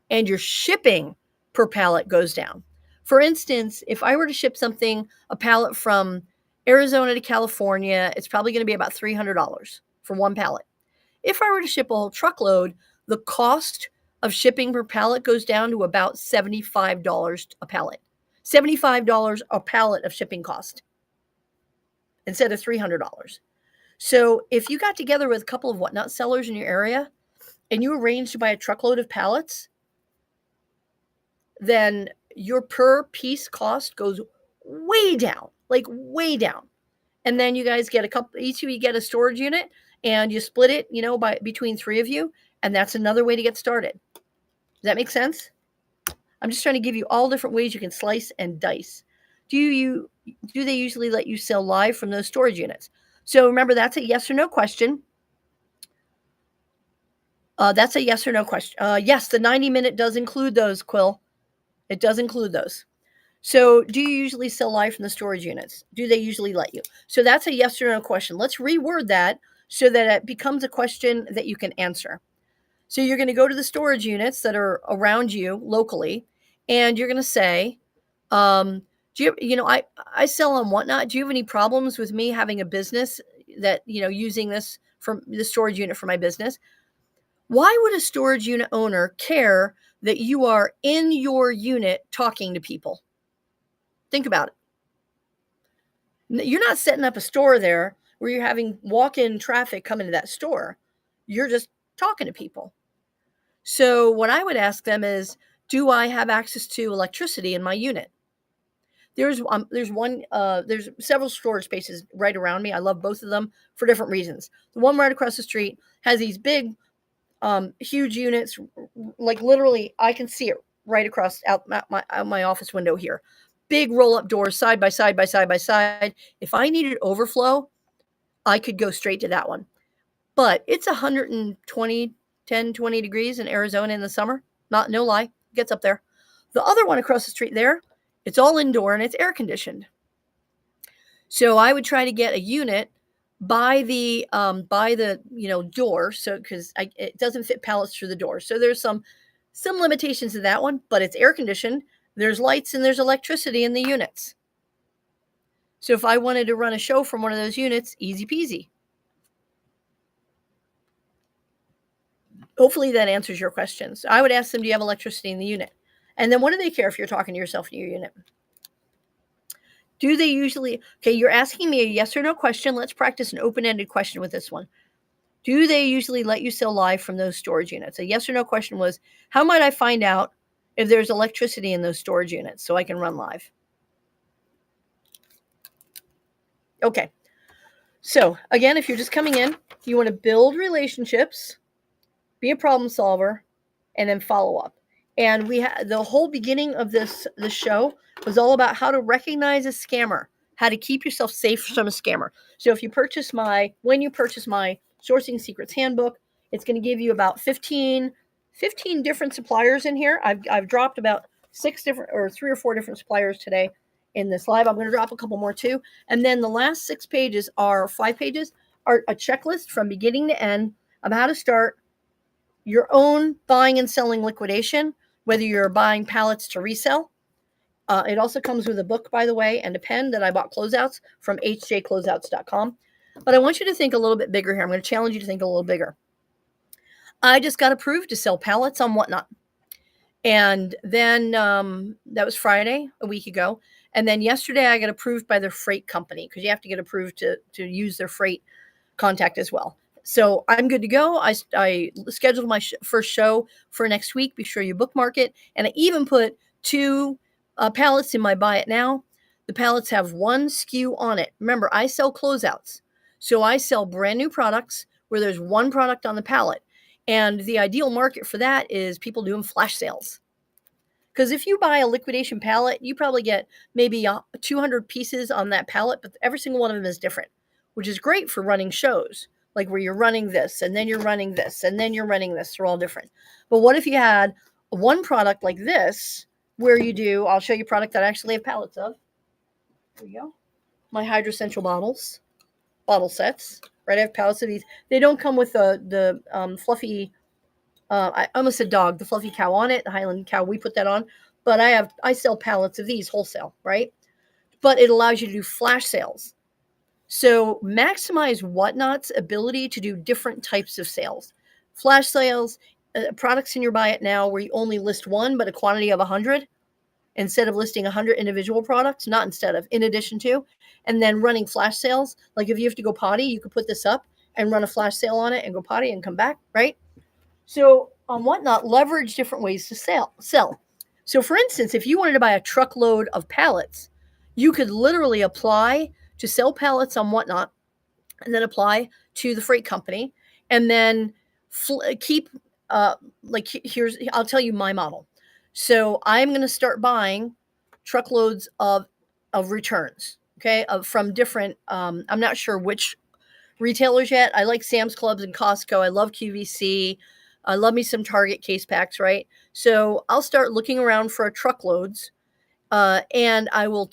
and your shipping per pallet goes down. For instance, if I were to ship a pallet from Arizona to California, it's probably going to be about $300 for one pallet. If I were to ship a whole truckload, the cost of shipping per pallet goes down to about $75 a pallet. $75 a pallet of shipping cost instead of $300. So if you got together with a couple of whatnot sellers in your area and you arranged to buy a truckload of pallets, then your per piece cost goes way down, like way down. And then you guys get each of you get a storage unit and you split it, between 3 of you. And that's another way to get started. Does that make sense? I'm just trying to give you all different ways you can slice and dice. Do they usually let you sell live from those storage units? So remember, that's a yes or no question. That's a yes or no question. Yes, the 90-minute does include those, Quill. It does include those. So do you usually sell live from the storage units? Do they usually let you? So that's a yes or no question. Let's reword that so that it becomes a question that you can answer. So you're going to go to the storage units that are around you locally, and you're going to say, I sell on whatnot. Do you have any problems with me having a business that, using this from the storage unit for my business? Why would a storage unit owner care that you are in your unit talking to people? Think about it. You're not setting up a store there where you're having walk-in traffic come into that store. You're just talking to people. So what I would ask them is, do I have access to electricity in my unit? There's several storage spaces right around me. I love both of them for different reasons. The one right across the street has these big, huge units, like literally I can see it right across out my office window here. Big roll-up doors side by side by side by side. If I needed overflow, I could go straight to that one. But it's 120, 10, 20 degrees in Arizona in the summer. No lie, gets up there. The other one across the street there, it's all indoor and it's air conditioned. So I would try to get a unit by the door, so because it doesn't fit pallets through the door. So there's some limitations to that one, but it's air conditioned. There's lights and there's electricity in the units. So if I wanted to run a show from one of those units, easy peasy. Hopefully that answers your questions. I would ask them, do you have electricity in the unit? And then what do they care if you're talking to yourself in your unit? Do they usually, okay, you're asking me a yes or no question. Let's practice an open-ended question with this one. Do they usually let you sell live from those storage units? A yes or no question was, how might I find out if there's electricity in those storage units so I can run live? Okay. So again, if you're just coming in, you want to build relationships, be a problem solver, and then follow up. And we had the whole beginning of this show was all about how to recognize a scammer, how to keep yourself safe from a scammer. So if you purchase when you purchase my Sourcing Secrets Handbook, it's going to give you about 15 different suppliers in here. I've dropped about 3 or 4 different suppliers today in this live. I'm going to drop a couple more too. And then the last 5 pages are a checklist from beginning to end of how to start your own buying and selling liquidation, whether you're buying pallets to resell. It also comes with a book, by the way, and a pen that I bought closeouts from hjcloseouts.com. But I want you to think a little bit bigger here. I'm going to challenge you to think a little bigger. I just got approved to sell pallets on Whatnot. And then that was Friday, a week ago. And then yesterday I got approved by their freight company, because you have to get approved to use their freight contact as well. So I'm good to go. I scheduled my first show for next week. Be sure you bookmark it. And I even put 2 pallets in my Buy It Now. The pallets have 1 SKU on it. Remember, I sell closeouts. So I sell brand new products where there's 1 product on the pallet. And the ideal market for that is people doing flash sales. Because if you buy a liquidation pallet, you probably get maybe 200 pieces on that pallet, but every single one of them is different, which is great for running shows, like where you're running this, and then you're running this, and then you're running this. They're all different. But what if you had 1 product like this, where I'll show you a product that I actually have pallets of. There you go. My Hydrocentral bottle sets, right? I have pallets of these. They don't come with the fluffy, I almost said dog, the fluffy cow on it, the Highland cow, we put that on. But I sell pallets of these wholesale, right? But it allows you to do flash sales. So maximize Whatnot's ability to do different types of sales. Flash sales, products in your Buy It Now where you only list 1, but a quantity of 100, instead of listing 100 individual products, in addition to, and then running flash sales. Like if you have to go potty, you could put this up and run a flash sale on it and go potty and come back, right? So on Whatnot, leverage different ways to sell. So for instance, if you wanted to buy a truckload of pallets, you could literally apply to sell pallets on Whatnot, and then apply to the freight company, and then keep I'll tell you my model. So I'm going to start buying truckloads of returns, okay, from different. I'm not sure which retailers yet. I like Sam's Clubs and Costco. I love QVC. I love me some Target case packs, right? So I'll start looking around for truckloads. And I will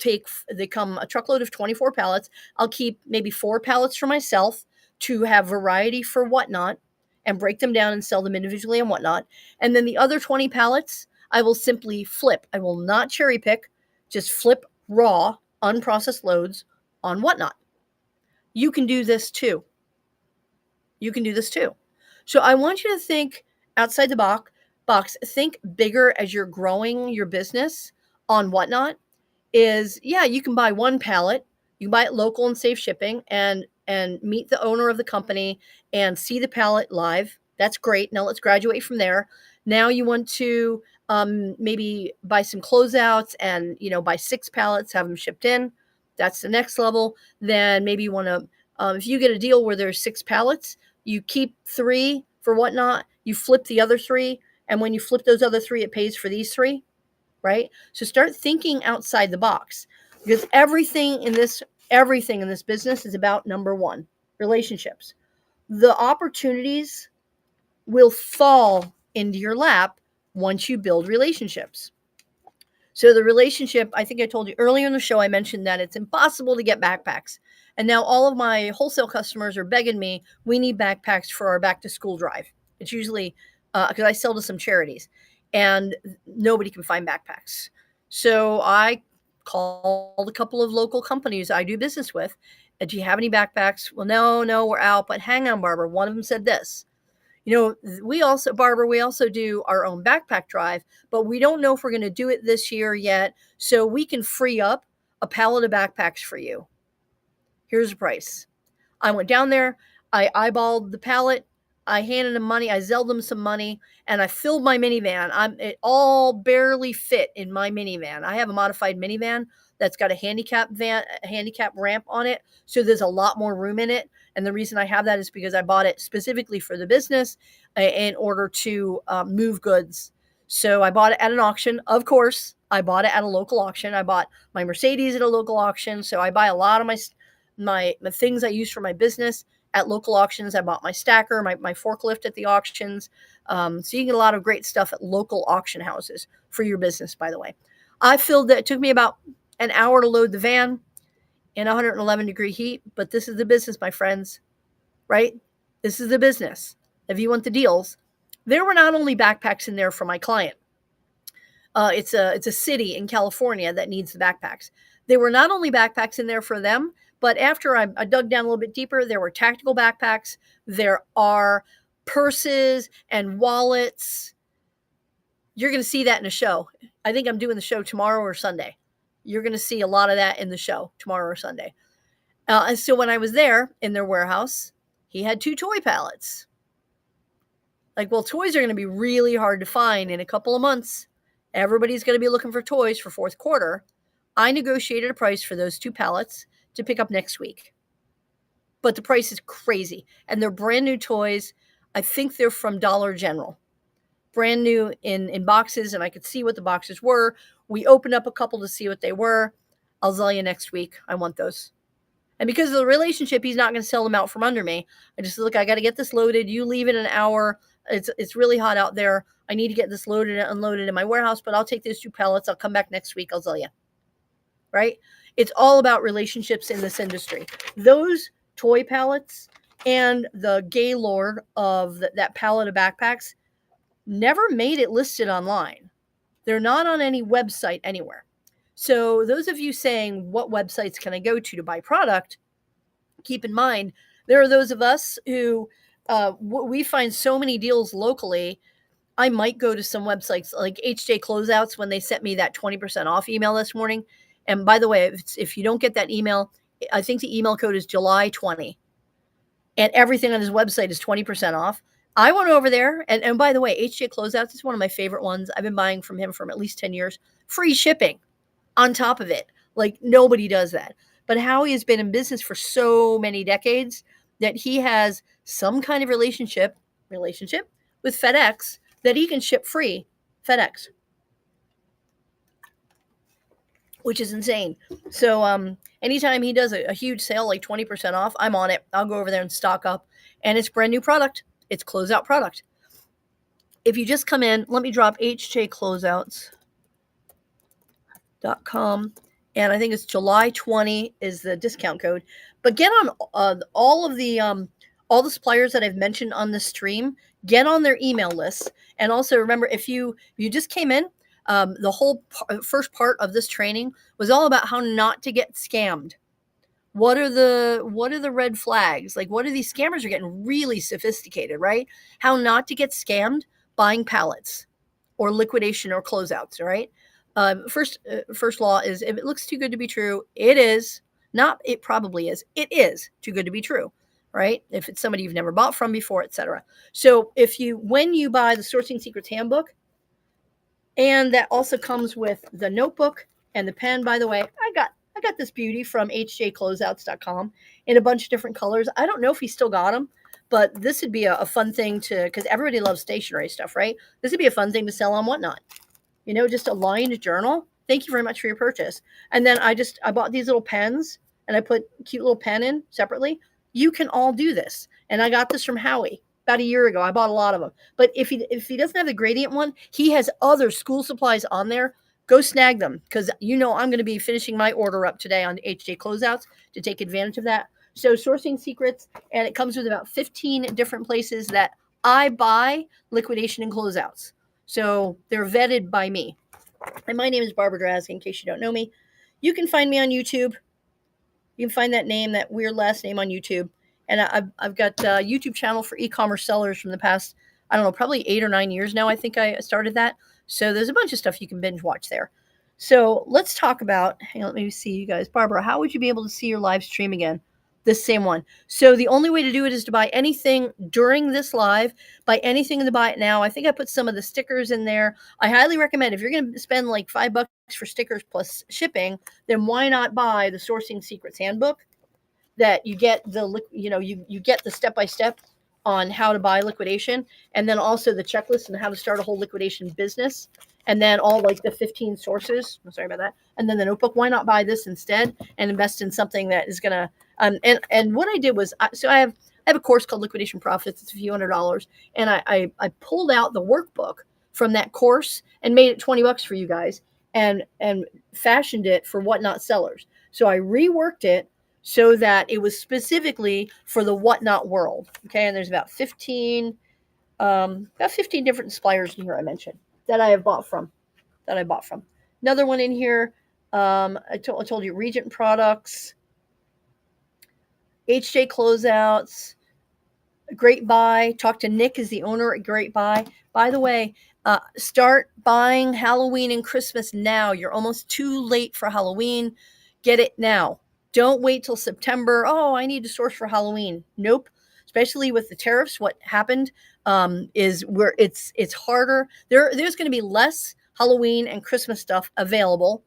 they come a truckload of 24 pallets. I'll keep maybe 4 pallets for myself to have variety for Whatnot, and break them down and sell them individually on Whatnot. And then the other 20 pallets, I will simply flip. I will not cherry pick, just flip raw, unprocessed loads on Whatnot. You can do this too. So I want you to think outside the box. Think bigger as you're growing your business on Whatnot. You can buy 1 pallet. You can buy it local and save shipping, and meet the owner of the company and see the pallet live. That's great. Now let's graduate from there. Now you want to maybe buy some closeouts and buy 6 pallets, have them shipped in. That's the next level. Then maybe you want to, if you get a deal where there's 6 pallets, you keep 3 for Whatnot. You flip the other 3, and when you flip those other 3, it pays for these 3. Right? So start thinking outside the box, because everything in this business is about number 1, relationships. The opportunities will fall into your lap once you build relationships. So the relationship, I think I told you earlier in the show, I mentioned that it's impossible to get backpacks. And now all of my wholesale customers are begging me, we need backpacks for our back to school drive. It's usually because I sell to some charities, and nobody can find backpacks. So I called a couple of local companies I do business with. Do you have any backpacks? Well, no, we're out. But hang on, Barbara. One of them said this. We also do our own backpack drive, but we don't know if we're going to do it this year yet. So we can free up a pallet of backpacks for you. Here's the price. I went down there, I eyeballed the pallet, I handed him money, I Zelled him some money, and I filled my minivan. It all barely fit in my minivan. I have a modified minivan that's got a handicap ramp on it, so there's a lot more room in it. And the reason I have that is because I bought it specifically for the business in order to move goods. So I bought it at an auction. Of course, I bought it at a local auction. I bought my Mercedes at a local auction. So I buy a lot of my things I use for my business at local auctions. I bought my stacker, my forklift at the auctions. So you get a lot of great stuff at local auction houses for your business, by the way. I filled that. It took me about an hour to load the van in 111-degree heat, but this is the business, my friends, right? This is the business. If you want the deals, there were not only backpacks in there for my client. It's a city in California that needs the backpacks. There were not only backpacks in there for them, but after I dug down a little bit deeper, there were tactical backpacks. There are purses and wallets. You're going to see that in a show. I think I'm doing the show tomorrow or Sunday. You're going to see a lot of that in the show tomorrow or Sunday. And so when I was there in their warehouse, he had 2 toy pallets. Like, well, toys are going to be really hard to find in a couple of months. Everybody's going to be looking for toys for fourth quarter. I negotiated a price for those 2 pallets to pick up next week. But the price is crazy. And they're brand new toys. I think they're from Dollar General. Brand new in boxes, and I could see what the boxes were. We opened up a couple to see what they were. I'll tell you next week. I want those. And because of the relationship, he's not going to sell them out from under me. I just look, I got to get this loaded. You leave it an hour. It's really hot out there. I need to get this loaded and unloaded in my warehouse, but I'll take those 2 pallets. I'll come back next week. I'll tell you. Right? It's all about relationships in this industry. Those toy pallets and the Gaylord of that pallet of backpacks never made it listed online. They're not on any website anywhere. So those of you saying, what websites can I go to buy product? Keep in mind, there are those of us who we find so many deals locally. I might go to some websites like HJ Closeouts when they sent me that 20% off email this morning. And by the way, if you don't get that email, I think the email code is July 20. And everything on his website is 20% off. I went over there, and by the way, HJ Closeouts is one of my favorite ones. I've been buying from him for at least 10 years. Free shipping on top of it. Like, nobody does that. But Howie has been in business for so many decades that he has some kind of relationship with FedEx that he can ship free FedEx, which is insane. So anytime he does a huge sale, like 20% off, I'm on it. I'll go over there and stock up. And it's brand new product. It's closeout product. If you just come in, let me drop hjcloseouts.com. And I think it's July 20 is the discount code. But get on all the suppliers that I've mentioned on the stream. Get on their email lists. And also remember, if you just came in, the whole first part of this training was all about how not to get scammed. What are the red flags? Like, what are these scammers are getting really sophisticated, right? How not to get scammed buying pallets or liquidation or closeouts, right? First law is, if it looks too good to be true, it is. Not it probably is. It is too good to be true, right? If it's somebody you've never bought from before, etc. So when you buy the Sourcing Secrets Handbook, and that also comes with the notebook and the pen. By the way, I got this beauty from hjcloseouts.com in a bunch of different colors. I don't know if he still got them, but this would be a fun thing because everybody loves stationery stuff, right? This would be a fun thing to sell on Whatnot. Just a lined journal. Thank you very much for your purchase. And then I bought these little pens and I put a cute little pen in separately. You can all do this. And I got this from Howie about a year ago. I bought a lot of them. But if he doesn't have the gradient one, he has other school supplies on there. Go snag them, because I'm going to be finishing my order up today on HJ Closeouts to take advantage of that. So Sourcing Secrets, and it comes with about 15 different places that I buy liquidation and closeouts. So they're vetted by me. And my name is Barbara Drazg, in case you don't know me. You can find me on YouTube. You can find that weird last name on YouTube. And I've got a YouTube channel for e-commerce sellers from the past, I don't know, probably 8 or 9 years now. I think I started that. So there's a bunch of stuff you can binge watch there. So let's talk about, hang on, let me see you guys. Barbara, how would you be able to see your live stream again? This same one. So the only way to do it is to buy anything during this live, buy anything in the buy it now. I think I put some of the stickers in there. I highly recommend if you're going to spend like $5 for stickers plus shipping, then why not buy the Sourcing Secrets Handbook? That you get you get the step by step on how to buy liquidation, and then also the checklist and how to start a whole liquidation business, and then all like the 15 sources. I'm sorry about that. And then the notebook. Why not buy this instead and invest in something that is gonna and what I did was I have a course called Liquidation Profits. It's a few $100s, and I pulled out the workbook from that course and made it $20 for you guys, and fashioned it for whatnot sellers. So I reworked it so that it was specifically for the whatnot world. Okay, and there's about 15 different suppliers in here I mentioned that I have bought from. Another one in here. I told you Regent products, HJ closeouts, Great Buy. Talk to Nick, is the owner at Great Buy. By the way, start buying Halloween and Christmas now. You're almost too late for Halloween. Get it now. Don't wait till September. Oh, I need to source for Halloween. Nope. Especially with the tariffs, what happened is where it's harder. There's going to be less Halloween and Christmas stuff available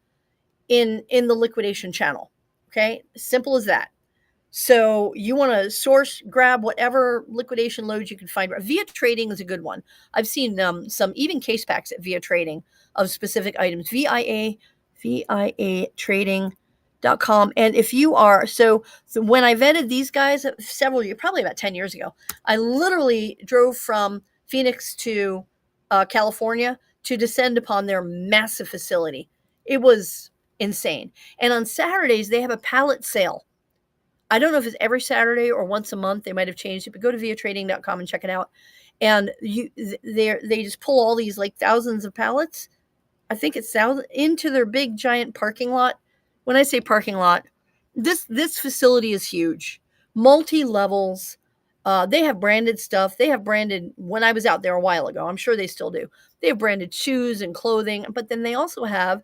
in the liquidation channel. Okay, simple as that. So you want to source, grab whatever liquidation loads you can find. Via Trading is a good one. I've seen some even case packs at Via Trading of specific items. VIA Trading.com. And if you are, so when I vetted these guys several years, probably about 10 years ago, I literally drove from Phoenix to California to descend upon their massive facility. It was insane. And on Saturdays, they have a pallet sale. I don't know if it's every Saturday or once a month. They might have changed it, but go to viatrading.com and check it out. And they just pull all these like thousands of pallets. I think it's thousands into their big giant parking lot. When I say parking lot, this facility is huge, multi levels. They have branded stuff. They have branded. When I was out there a while ago, I'm sure they still do. They have branded shoes and clothing, but then they also have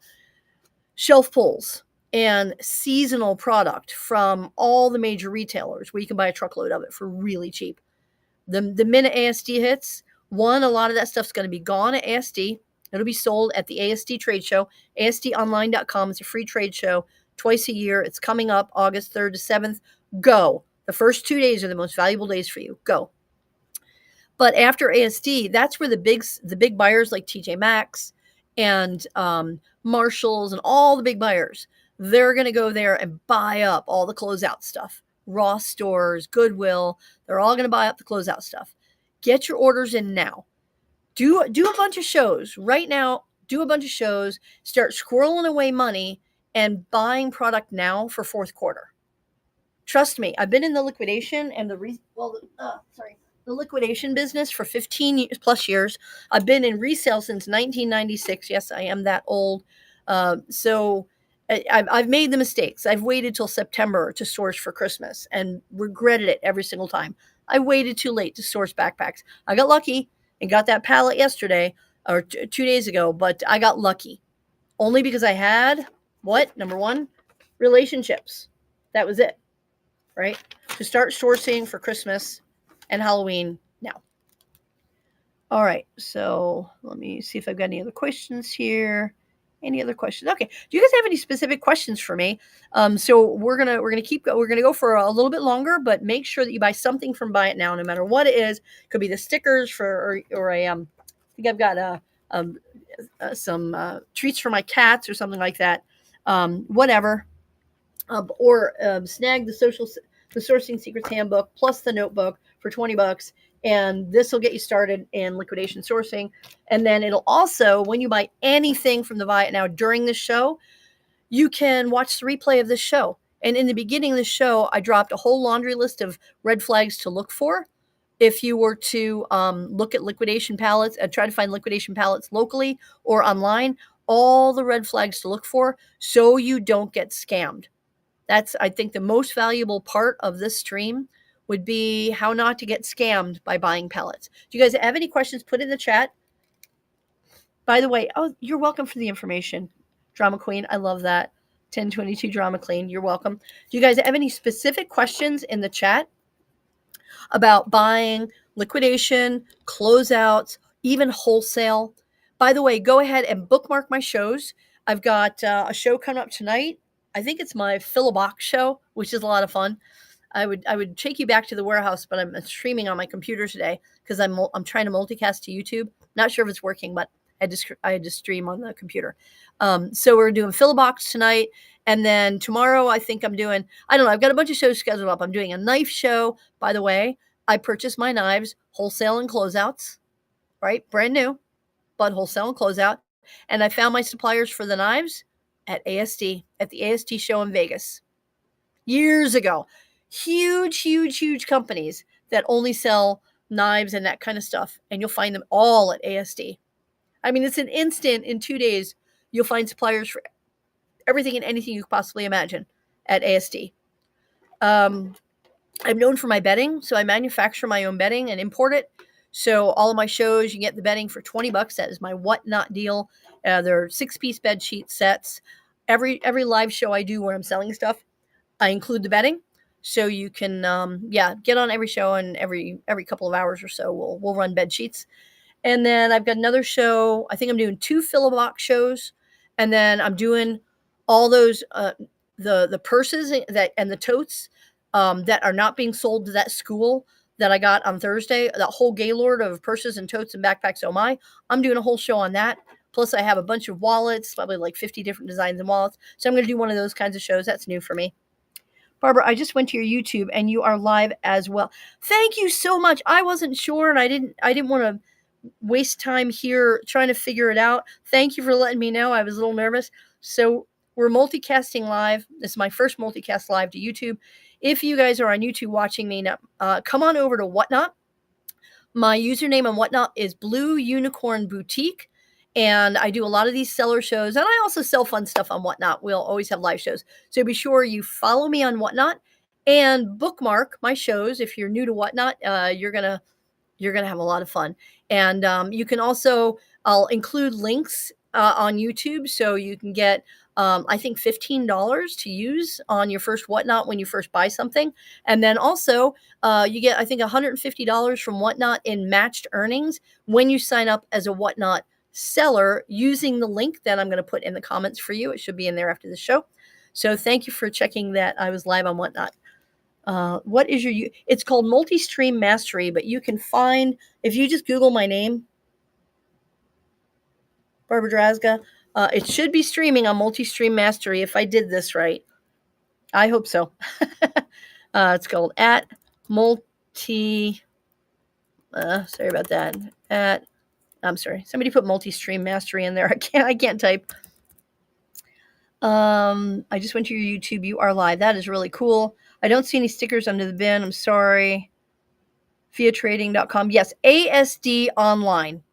shelf pulls and seasonal product from all the major retailers where you can buy a truckload of it for really cheap. The minute ASD hits, a lot of that stuff's going to be gone at ASD. It'll be sold at the ASD trade show. ASDonline.com is a free trade show twice a year. It's coming up August 3rd to 7th. Go. The first 2 days are the most valuable days for you. Go. But after ASD, that's where the big buyers like TJ Maxx and Marshalls and all the big buyers, they're going to go there and buy up all the closeout stuff. Ross Stores, Goodwill, they're all going to buy up the closeout stuff. Get your orders in now. Do a bunch of shows right now. Do a bunch of shows. Start squirreling away money and buying product now for fourth quarter. Trust me, I've been in the liquidation and the liquidation business for 15 plus years. I've been in resale since 1996. Yes, I am that old. So I've made the mistakes. I've waited till September to source for Christmas and regretted it every single time. I waited too late to source backpacks. I got lucky and got that pallet yesterday or 2 days ago, but I got lucky only because I had number one, relationships. That was it, right? To start sourcing for Christmas and Halloween now. All right, so let me see if I've got any other questions here. Any other questions? Okay. Do you guys have any specific questions for me? So we're gonna go for a little bit longer, but make sure that you buy something from Buy It Now, no matter what it is. Could be the stickers or I think I've got some treats for my cats or something like that. Whatever. Or snag the Sourcing Secrets Handbook plus the notebook for $20. And this will get you started in liquidation sourcing. And then it'll also, when you buy anything from the Buy It Now during the show, you can watch the replay of this show. And in the beginning of the show, I dropped a whole laundry list of red flags to look for. If you were to look at liquidation pallets, try to find liquidation pallets locally or online, all the red flags to look for so you don't get scammed. That's, I think, the most valuable part of this stream would be how not to get scammed by buying pellets. Do you guys have any questions? Put in the chat. By the way, you're welcome for the information. Drama Queen, I love that. 1022 Drama Queen, you're welcome. Do you guys have any specific questions in the chat about buying, liquidation, closeouts, even wholesale? By the way, go ahead and bookmark my shows. I've got a show coming up tonight. I think it's my Fill a Box show, which is a lot of fun. I would take you back to the warehouse, but I'm streaming on my computer today because I'm trying to multicast to YouTube. Not sure if it's working, but I had to stream on the computer. So we're doing Fill a Box tonight, and then tomorrow I think I'm doing, I don't know, I've got a bunch of shows scheduled up. I'm doing a knife show. By the way, I purchased my knives wholesale and closeouts, right? Brand new, but wholesale and closeout. And I found my suppliers for the knives at ASD, at the ASD show in Vegas years ago. Huge companies that only sell knives and that kind of stuff. And you'll find them all at ASD. I mean, it's an instant. In 2 days, you'll find suppliers for everything and anything you could possibly imagine at ASD. I'm known for my bedding, so I manufacture my own bedding and import it. So all of my shows, you get the bedding for $20. That is my Whatnot deal. They're 6-piece bed sheet sets. Every live show I do where I'm selling stuff, I include the bedding. So you can, get on every show, and every couple of hours or so, we'll run bed sheets. And then I've got another show. I think I'm doing 2 Fill a Box shows, and then I'm doing all those the purses and the totes that are not being sold to that school that I got on Thursday. That whole gaylord of purses and totes and backpacks. Oh my! I'm doing a whole show on that. Plus, I have a bunch of wallets, probably like 50 different designs and wallets. So I'm going to do one of those kinds of shows. That's new for me. Barbara, I just went to your YouTube and you are live as well. Thank you so much. I wasn't sure, and I didn't want to waste time here trying to figure it out. Thank you for letting me know. I was a little nervous. So we're multicasting live. This is my first multicast live to YouTube. If you guys are on YouTube watching me now, come on over to Whatnot. My username on Whatnot is Blue Unicorn Boutique. And I do a lot of these seller shows, and I also sell fun stuff on Whatnot. We'll always have live shows. So be sure you follow me on Whatnot and bookmark my shows. If you're new to Whatnot, you're gonna have a lot of fun. And you can also, I'll include links on YouTube, so you can get, I think, $15 to use on your first Whatnot when you first buy something. And then also you get, I think, $150 from Whatnot in matched earnings when you sign up as a Whatnot seller using the link that I'm going to put in the comments for you. It should be in there after the show. So thank you for checking that I was live on Whatnot. What is your, it's called Multi-Stream Mastery, but you can find, if you just Google my name, Barbara Drazga, it should be streaming on Multi-Stream Mastery if I did this right. I hope so. It's called at multi, sorry about that. I'm sorry. Somebody put Multi-Stream Mastery in there. I can't type. I just went to your YouTube. You are live. That is really cool. I don't see any stickers under the bin. I'm sorry. FIATrading.com. Yes, ASD Online.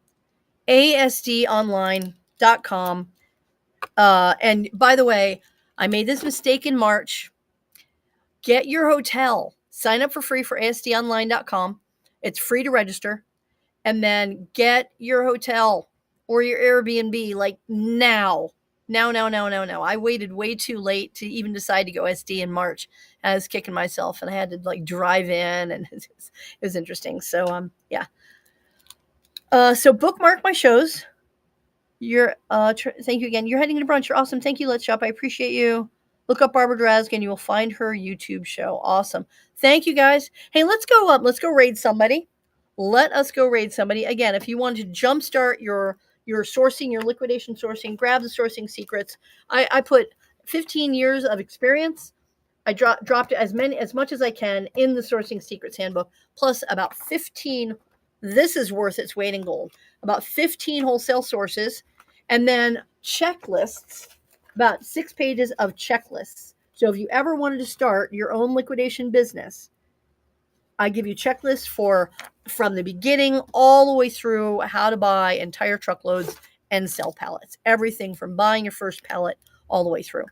ASDonline.com. And by the way, I made this mistake in March. Get your hotel. Sign up for free for ASDonline.com. It's free to register. And then get your hotel or your Airbnb like now. Now. I waited way too late to even decide to go SD in March. I was kicking myself, and I had to like drive in, and it was interesting. So yeah. So bookmark my shows. You're thank you again. You're heading to brunch. You're awesome. Thank you, Let's Shop. I appreciate you. Look up Barbara Drazga and you will find her YouTube show. Awesome. Thank you guys. Hey, let's go up. Let's go raid somebody. Let us go raid somebody. Again, if you want to jumpstart your sourcing, your liquidation sourcing, grab the sourcing secrets. I put 15 years of experience. I dropped as much as I can in the sourcing secrets handbook, plus about 15. This is worth its weight in gold. About 15 wholesale sources, and then checklists, about 6 pages of checklists. So if you ever wanted to start your own liquidation business, I give you checklists from the beginning all the way through how to buy entire truckloads and sell pallets. Everything from buying your first pallet all the way through.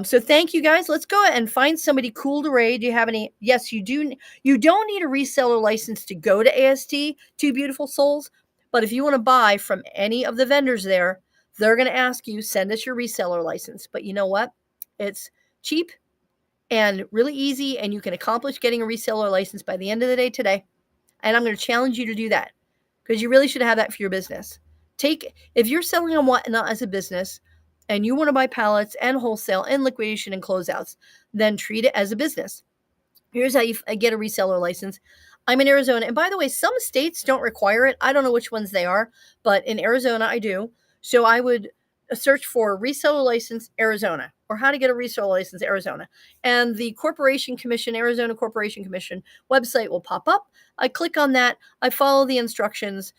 So thank you guys. Let's go and find somebody cool to raid. Do you have any? Yes, you do. You don't need a reseller license to go to ASD, Two Beautiful Souls. But if you want to buy from any of the vendors there, they're going to ask you, send us your reseller license. But you know what? It's cheap and really easy, and you can accomplish getting a reseller license by the end of the day today. And I'm going to challenge you to do that because you really should have that for your business. If you're selling on Whatnot as a business and you want to buy pallets and wholesale and liquidation and closeouts, then treat it as a business. Here's how you get a reseller license. I'm in Arizona. And by the way, some states don't require it. I don't know which ones they are, but in Arizona, I do. So I would search for reseller license Arizona or how to get a reseller license Arizona. And the Corporation Commission, Arizona Corporation Commission website will pop up. I click on that. I follow the instructions.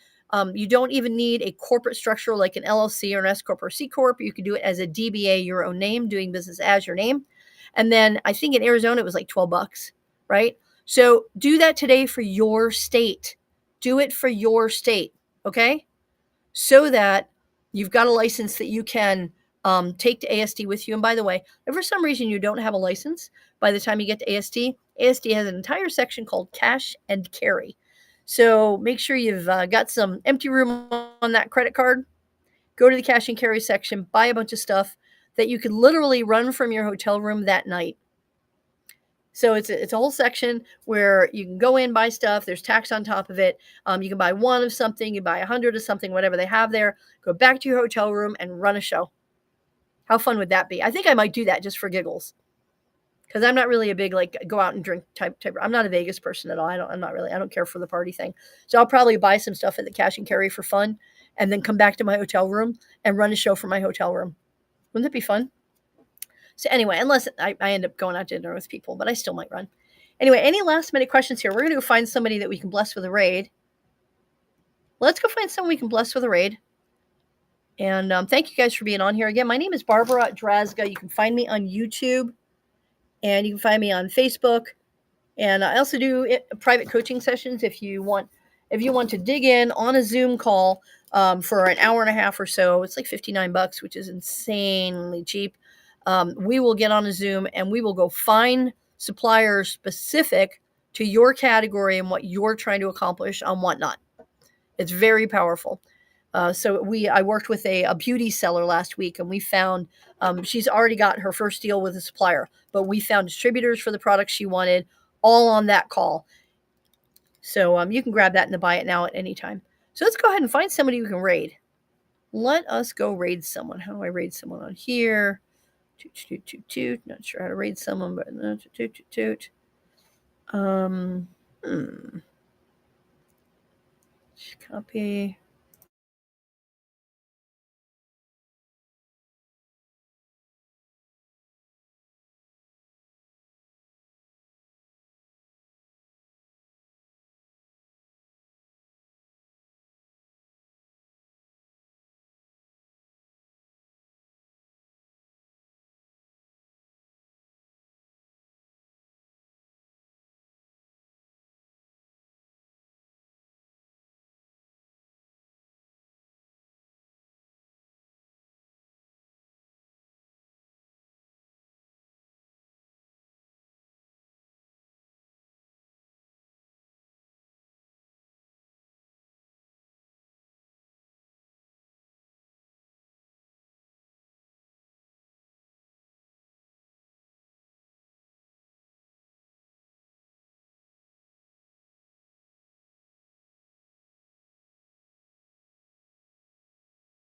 You don't even need a corporate structure like an LLC or an S Corp or C Corp. You can do it as a DBA, your own name, doing business as your name. And then I think in Arizona, it was like $12, right? So do that today for your state. Do it for your state, okay? So that you've got a license that you can take to ASD with you. And by the way, if for some reason you don't have a license by the time you get to ASD, ASD has an entire section called cash and carry. So make sure you've got some empty room on that credit card. Go to the cash and carry section, buy a bunch of stuff that you could literally run from your hotel room that night. So it's a whole section where you can go in, buy stuff. There's tax on top of it. You can buy one of something, you buy 100 of something, whatever they have there. Go back to your hotel room and run a show. How fun would that be? I think I might do that just for giggles, because I'm not really a big like go out and drink type. I'm not a Vegas person at all. I don't care for the party thing. So I'll probably buy some stuff at the cash and carry for fun, and then come back to my hotel room and run a show from my hotel room. Wouldn't that be fun? So anyway, unless I end up going out to dinner with people, but I still might run. Anyway, any last minute questions here? We're going to go find somebody that we can bless with a raid. Let's go find someone we can bless with a raid. And thank you guys for being on here. Again, my name is Barbara Drazga. You can find me on YouTube, and you can find me on Facebook. And I also do private coaching sessions if you want to dig in on a Zoom call for an hour and a half or so. It's like $59, which is insanely cheap. We will get on a Zoom and we will go find suppliers specific to your category and what you're trying to accomplish on Whatnot. It's very powerful. I worked with a beauty seller last week, and we found she's already got her first deal with a supplier, but we found distributors for the products she wanted, all on that call. So you can grab that and buy it now at any time. So let's go ahead and find somebody who can raid. Let us go raid someone. How do I raid someone on here? Toot, toot, toot, toot. Not sure how to raid someone, but toot, toot, toot, toot. Copy.